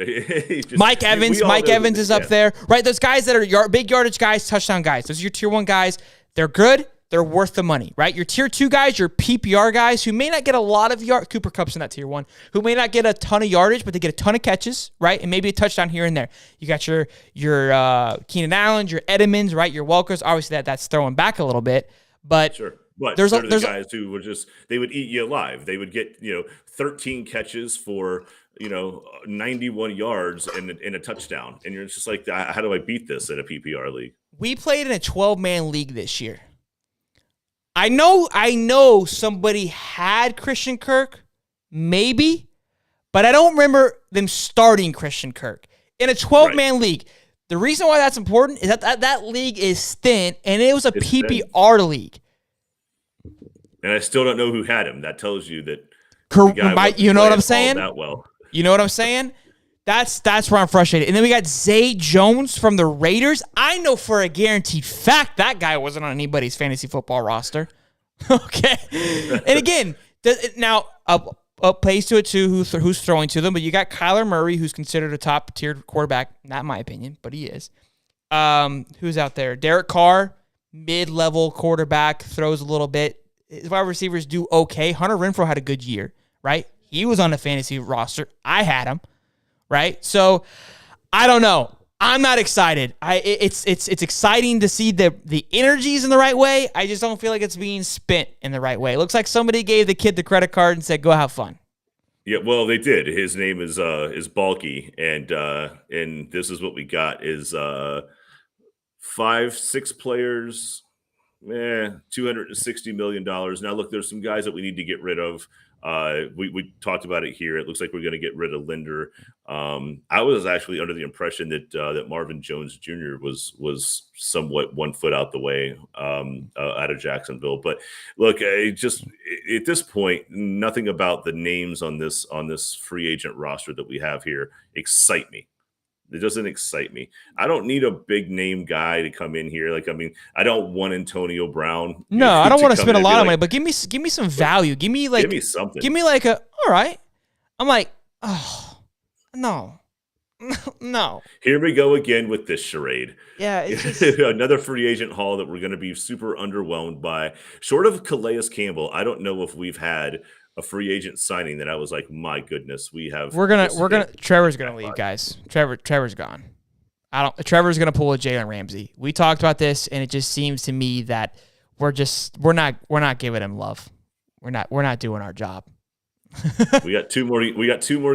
Mike Evans. Mike Evans is up there, right? Those guys that are big yardage guys, touchdown guys. Those are your tier 1 guys. They're good. They're worth the money, right? Your tier 2 guys, your PPR guys who may not get a lot of yard. Cooper Kupp's in that tier 1, who may not get a ton of yardage, but they get a ton of catches, right? And maybe a touchdown here and there. You got your Keenan Allen, your Edmonds, right? Your Welkers. Obviously, that's throwing back a little bit, but sure. But there's the guys who were they would eat you alive. They would get 13 catches for 91 yards and a touchdown, and you're just like, how do I beat this in a PPR league? We played in a 12-man league this year. I know somebody had Christian Kirk, maybe, but I don't remember them starting Christian Kirk in a 12-man league. The reason why that's important is that league is thin, and it was a PPR league. And I still don't know who had him. That tells you that. You know what I'm saying? That well. You know what I'm saying? That's where I'm frustrated. And then we got Zay Jones from the Raiders. I know for a guaranteed fact that guy wasn't on anybody's fantasy football roster. Okay. And again, now up plays to it too, who's throwing to them. But you got Kyler Murray, who's considered a top-tier quarterback, not in my opinion, but he is. Who's out there? Derek Carr, mid-level quarterback, throws a little bit. His wide receivers do okay. Hunter Renfrow had a good year, right? He was on the fantasy roster. I had him, right? So I don't know. I'm not excited. It's exciting to see the energies in the right way. I just don't feel like it's being spent in the right way. It looks like somebody gave the kid the credit card and said, "Go have fun." Yeah, well, they did. His name is Balky, and this is what we got: is 5-6 players. $260 million. Now, look, there's some guys that we need to get rid of. We talked about it here. It looks like we're going to get rid of Linder. I was actually under the impression that Marvin Jones Jr. was somewhat 1 foot out the way out of Jacksonville. But look, just at this point, nothing about the names on this free agent roster that we have here excite me. It doesn't excite me. I don't need a big name guy to come in here. I don't want Antonio Brown. No, I don't want to spend a lot of money, but give me some value. Give me something. Give me all right. I'm like, oh, no. No. Here we go again with this charade. Yeah, it's just another free agent haul that we're going to be super underwhelmed by. Short of Calais Campbell, I don't know if we've had a free agent signing that I was like, my goodness, Trevor's gonna leave, guys. Trevor's gone. Trevor's gonna pull a Jalen Ramsey. We talked about this, and it just seems to me that we're not giving him love. We're not doing our job. we got 2 more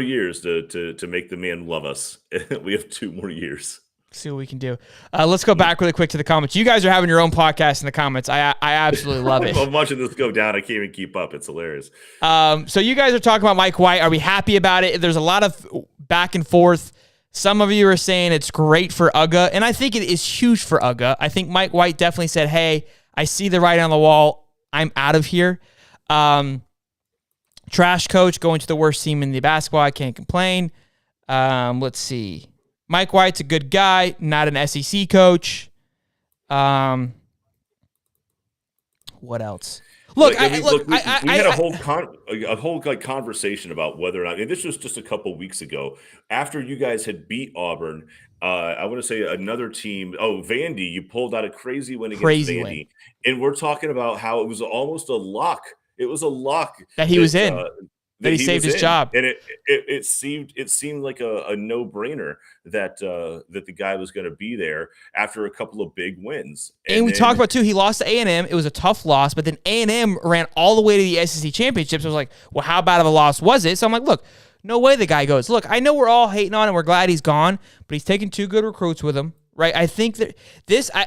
years to make the man love us. We have 2 more years. See what we can do. Let's go back really quick to the comments. You guys are having your own podcast in the comments. I absolutely love it. I'm watching this go down. I can't even keep up. It's hilarious. So you guys are talking about Mike White. Are we happy about it? There's a lot of back and forth. Some of you are saying it's great for Uga, and I think it is huge for Uga. I think Mike White definitely said, hey, I see the writing on the wall. I'm out of here. Trash coach going to the worst team in the basketball. I can't complain. Let's see. Mike White's a good guy, not an SEC coach. What else? Look, we had a whole conversation about whether or not, and this was just a couple weeks ago, after you guys had beat Auburn. I want to say another team. Oh, Vandy, you pulled out a crazy win against Vandy, and we're talking about how it was almost a lock. It was a lock that he was in. that he saved his job. And it seemed like a no-brainer that that the guy was going to be there after a couple of big wins. And we talked about, too, he lost to A&M. It was a tough loss, but then A&M ran all the way to the SEC championships. I was like, well, how bad of a loss was it? So I'm like, look, no way the guy goes. Look, I know we're all hating on him. We're glad he's gone, but he's taken 2 good recruits with him, right? I think that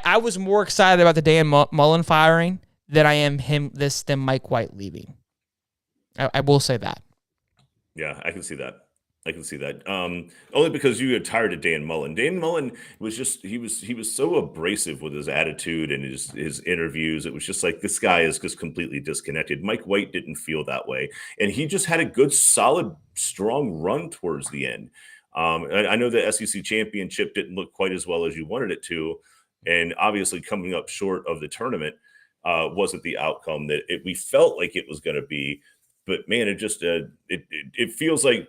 I was more excited about the Dan Mullen firing than I am than Mike White leaving. I will say that. Yeah, I can see that. Only because you got tired of Dan Mullen. Dan Mullen was just he was so abrasive with his attitude and his interviews. It was just like, this guy is just completely disconnected. Mike White didn't feel that way, and he just had a good, solid, strong run towards the end. I know the SEC championship didn't look quite as well as you wanted it to, and obviously coming up short of the tournament wasn't the outcome that we felt like it was going to be. But man, it just it feels like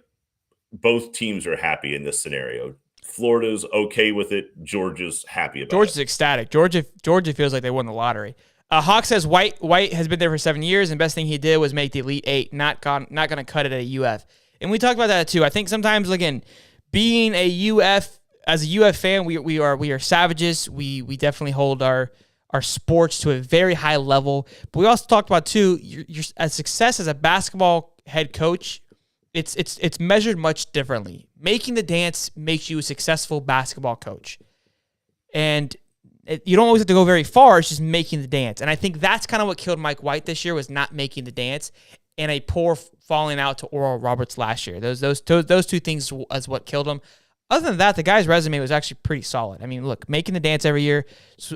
both teams are happy in this scenario. Florida's okay with it. Georgia's happy about it. Georgia's ecstatic. Georgia feels like they won the lottery. Hawk says White has been there for 7 years, and best thing he did was make the Elite Eight. Not going to cut it at a UF. And we talked about that too. I think sometimes, again, being a UF fan, we are savages. We definitely hold our sports to a very high level. But we also talked about too, your success as a basketball head coach, it's measured much differently. Making the dance makes you a successful basketball coach. And you don't always have to go very far. It's just making the dance. And I think that's kind of what killed Mike White this year, was not making the dance, and a poor falling out to Oral Roberts last year. Those 2 things is what killed him. Other than that, the guy's resume was actually pretty solid. I mean, look, making the dance every year,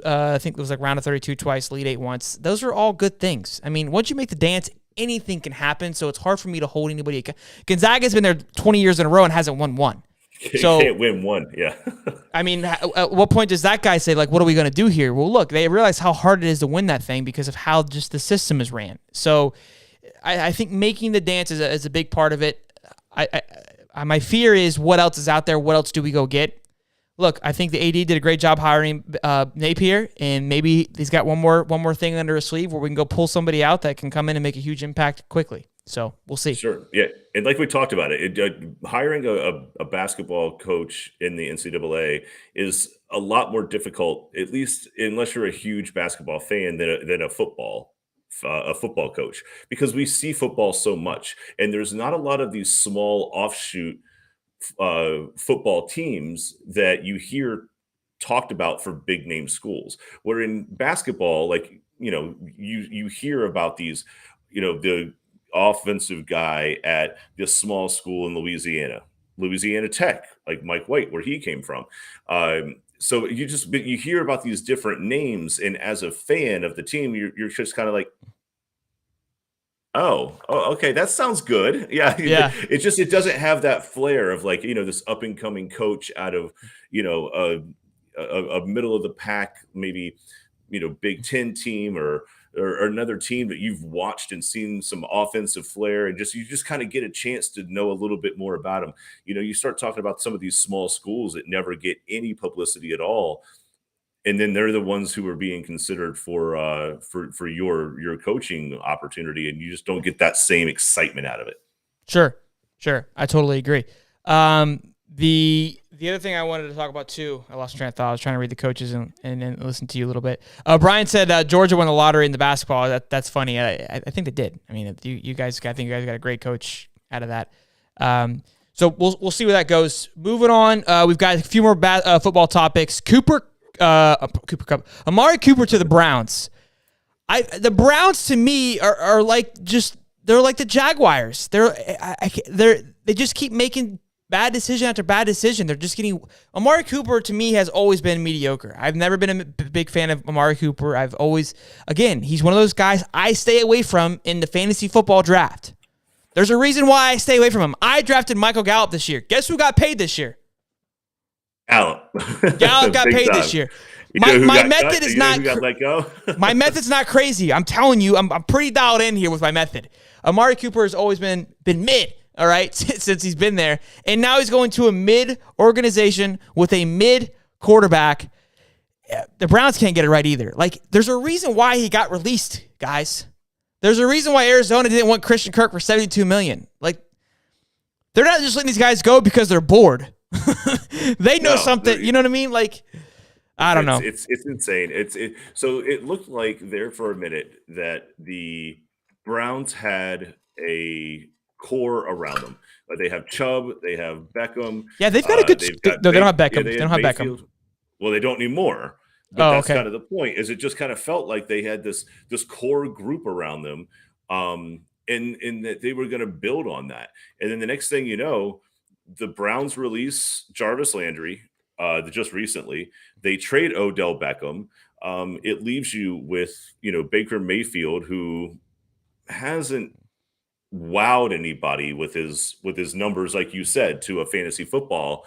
I think it was like round of 32 twice, Elite Eight once. Those are all good things. I mean, once you make the dance, anything can happen, so it's hard for me to hold anybody. Gonzaga's been there 20 years in a row and hasn't won one. So can't win one, yeah. I mean, at what point does that guy say, like, what are we going to do here? Well, look, they realize how hard it is to win that thing because of how just the system is ran. So I think making the dance is a big part of it. My fear is, what else is out there? What else do we go get? Look, I think the AD did a great job hiring Napier, and maybe he's got one more thing under his sleeve where we can go pull somebody out that can come in and make a huge impact quickly. So we'll see. Sure, yeah, and like we talked about hiring a basketball coach in the NCAA is a lot more difficult, at least unless you're a huge basketball fan, than a football coach, because we see football so much, and there's not a lot of these small offshoot football teams that you hear talked about for big name schools. Where in basketball, like, you hear about these, the offensive guy at this small school in Louisiana Tech, like Mike White, where he came from. So you hear about these different names, and as a fan of the team, you're just kind of like, oh, okay, that sounds good. Yeah. It doesn't have that flair of, like, this up and coming coach out of, a middle of the pack, maybe, Big Ten team or another team that you've watched and seen some offensive flair, and you just kind of get a chance to know a little bit more about them. You start talking about some of these small schools that never get any publicity at all, and then they're the ones who are being considered for your coaching opportunity, and you just don't get that same excitement out of it. Sure, I totally agree. The other thing I wanted to talk about too, I lost train of thought. I was trying to read the coaches and listen to you a little bit. Brian said Georgia won the lottery in the basketball. That's funny. I think they did. I mean, you guys got a great coach out of that. So we'll see where that goes. Moving on, we've got a few more football topics. Cooper Cup, Amari Cooper to the Browns. The Browns to me are like they're like the Jaguars. They just keep making bad decision after bad decision. They're just getting Amari Cooper to me has always been mediocre. I've never been a big fan of Amari Cooper. He's one of those guys I stay away from in the fantasy football draft. There's a reason why I stay away from him. I drafted Michael Gallup this year. Guess who got paid this year? Gallup got paid this year. My method is not. Got let go? My method's not crazy. I'm telling you, I'm pretty dialed in here with my method. Amari Cooper has always been mid. All right, since he's been there, and now he's going to a mid organization with a mid quarterback. The Browns can't get it right either. Like, there's a reason why he got released, guys. There's a reason why Arizona didn't want Christian Kirk for $72 million. Like, they're not just letting these guys go because they're bored. They know something. You know what I mean? Like, I don't know. It's insane. So it looked like there for a minute that the Browns had a core around them. Like they have Chubb, they have Beckham. Yeah, they've got a good. No, they don't have Beckham. Yeah, they don't have Mayfield. Beckham. Well, they don't anymore. But that's kind of the point. Is it just kind of felt like they had this core group around them, and that they were going to build on that. And then the next thing you know, the Browns release Jarvis Landry just recently. They trade Odell Beckham. It leaves you with Baker Mayfield, who hasn't wowed anybody with his numbers, like you said, to a fantasy football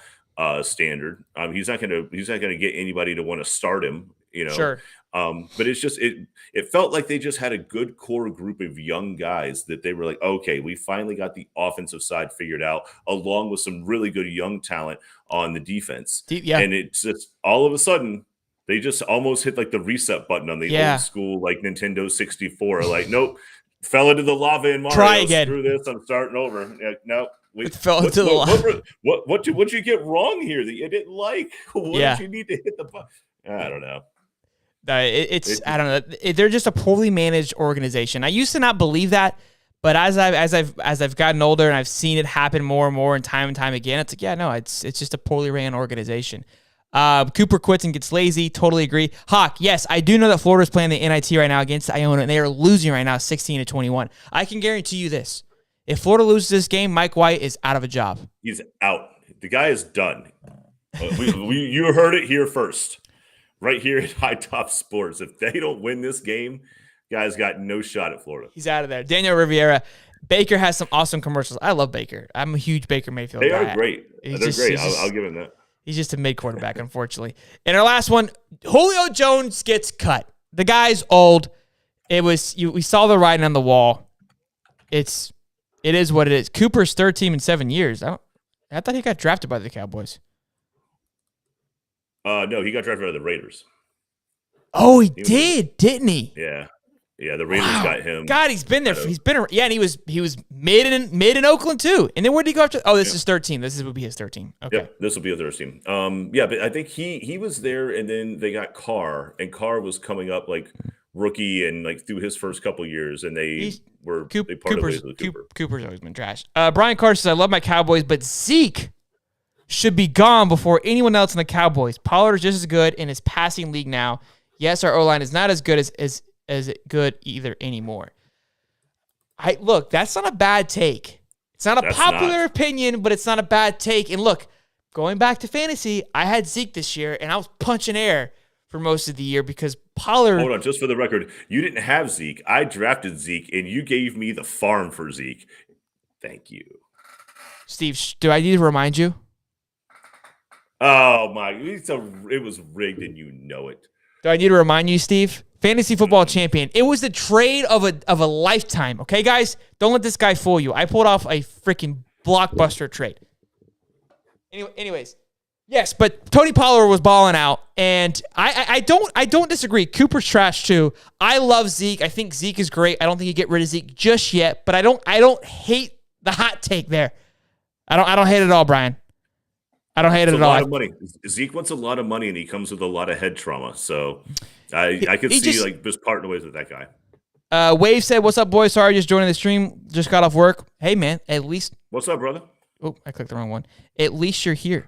standard. He's not gonna get anybody to want to start him, Sure. But it's just it felt like they just had a good core group of young guys that they were like, okay, we finally got the offensive side figured out, along with some really good young talent on the defense. Yeah. And it's just all of a sudden they just almost hit like the reset button on the old school like Nintendo 64. Like, nope, fell into the lava in Mario. Try again. Screw this, I'm starting over. Like, nope. It fell into the lava. What'd you get wrong here that you didn't like? What did you need to hit the button? I don't know. I don't know. They're just a poorly managed organization. I used to not believe that, but as I've gotten older and I've seen it happen more and more and time again, it's like, yeah, no, it's just a poorly ran organization. Cooper quits and gets lazy. Totally agree. Hawk, yes, I do know that Florida's playing the NIT right now against Iona, and they are losing right now 16-21. I can guarantee you this. If Florida loses this game, Mike White is out of a job. He's out. The guy is done. You heard it here first. Right here at High Top Sports. If they don't win this game, guys got no shot at Florida. He's out of there. Daniel Riviera. Baker has some awesome commercials. I love Baker. I'm a huge Baker Mayfield guy. They are great. They're great. I'll give him that. He's just a mid quarterback, unfortunately. And our last one, Julio Jones gets cut. The guy's old. We saw the writing on the wall. It is what it is. Cooper's third team in 7 years. I thought he got drafted by the Cowboys. No, he got drafted by the Raiders. Oh, he did, didn't he? Yeah. The Raiders got him. God, he's been there. He's been, and he was mid in Oakland too. And then where did he go after? Oh, this is 13. This will be his 13. Okay. Yeah, this will be a third team. But I think he was there, and then they got Carr, and Carr was coming up like rookie and like through his first couple years, and they parted ways with Cooper. Cooper's always been trash. Brian Carr says, I love my Cowboys, but Zeke should be gone before anyone else in the Cowboys. Pollard is just as good in his passing league now. Yes, our O-line is not as good as good either anymore. Look, that's not a bad take. It's not a popular opinion, but it's not a bad take. And look, going back to fantasy, I had Zeke this year, and I was punching air for most of the year because Pollard. Hold on, just for the record, you didn't have Zeke. I drafted Zeke, and you gave me the farm for Zeke. Thank you. Steve, do I need to remind you? Oh, my. It was rigged, and you know it. Do I need to remind you, Steve? Fantasy football champion. It was the trade of a lifetime. Okay, guys? Don't let this guy fool you. I pulled off a freaking blockbuster trade. Anyways. Yes, but Tony Pollard was balling out, and I don't disagree. Cooper's trash too. I love Zeke. I think Zeke is great. I don't think you get rid of Zeke just yet, but I don't hate the hot take there. I don't hate it at all, Brian. I don't hate it at all. A lot of money. Zeke wants a lot of money, and he comes with a lot of head trauma. So I could see just parting ways with that guy. Wave said, "What's up, boys? Sorry, just joining the stream. Just got off work. Hey, man. At least. What's up, brother? Oh, I clicked the wrong one. At least you're here.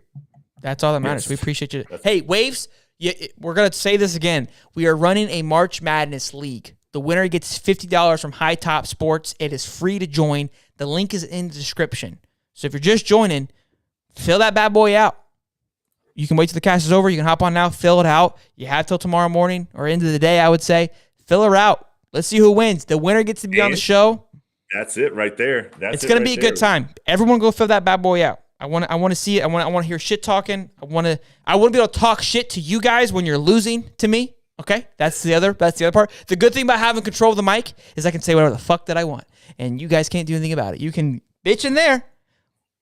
That's all that matters. Yes. We appreciate you. Hey, Waves. We're gonna say this again. We are running a March Madness league. The winner gets $50 from High Top Sports. It is free to join. The link is in the description. So if you're just joining, fill that bad boy out. You can wait till the cast is over. You can hop on now, fill it out. You have till tomorrow morning or end of the day, I would say. Fill her out. Let's see who wins. The winner gets to be on the show. That's it right there. It's going to be a good time. Everyone go fill that bad boy out. I want to see it. I want to hear shit talking. I want to be able to talk shit to you guys when you're losing to me. Okay? That's the other part. The good thing about having control of the mic is I can say whatever the fuck that I want. And you guys can't do anything about it. You can bitch in there,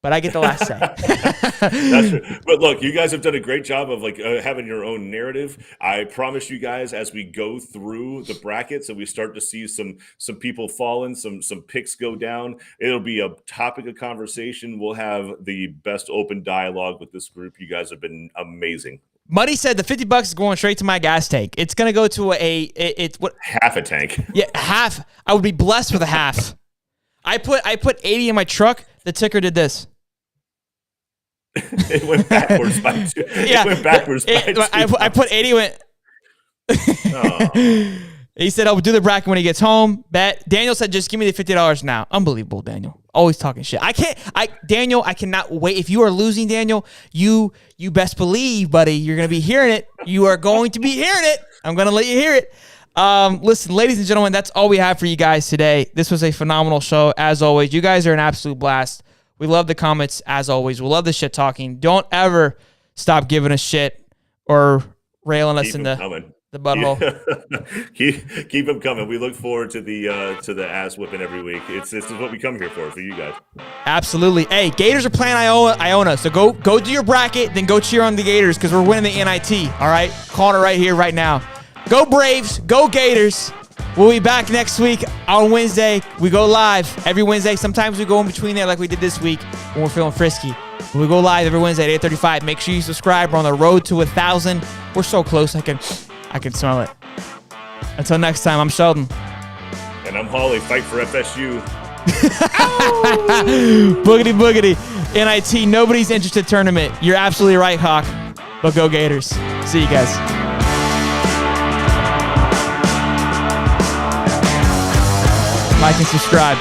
but I get the last say. That's true. But look, you guys have done a great job of having your own narrative. I promise you guys, as we go through the brackets and we start to see some people falling, some picks go down, it'll be a topic of conversation. We'll have the best open dialogue with this group. You guys have been amazing. Muddy said the $50 is going straight to my gas tank. It's going to go to it's what half a tank. Yeah, half. I would be blessed with a half. I put 80 in my truck. The ticker did this. It went backwards by two. Yeah, it went backwards by two. I put 80 went. Oh. He said, "I'll do the bracket when he gets home." Bet. Daniel said, "Just give me the $50 now." Unbelievable, Daniel. Always talking shit. Daniel, I cannot wait. If you are losing, Daniel, you best believe, buddy, you're going to be hearing it. You are going to be hearing it. I'm going to let you hear it. Listen, ladies and gentlemen, that's all we have for you guys today. This was a phenomenal show, as always. You guys are an absolute blast. We love the comments, as always. We love the shit talking. Don't ever stop giving us shit or railing us in the butthole. Keep them coming. We look forward to the ass whipping every week. This is what we come here for you guys. Absolutely. Hey, Gators are playing Iona, so go do your bracket, then go cheer on the Gators because we're winning the NIT. All right, calling it right here, right now. Go Braves, go Gators. We'll be back next week on Wednesday. We go live every Wednesday. Sometimes we go in between there like we did this week when we're feeling frisky. But we go live every Wednesday at 8:35. Make sure you subscribe. We're on the road to 1,000. We're so close. I can smell it. Until next time, I'm Sheldon. And I'm Holly. Fight for FSU. Boogity boogity. NIT, nobody's interested tournament. You're absolutely right, Hawk. But go Gators. See you guys. Like and subscribe.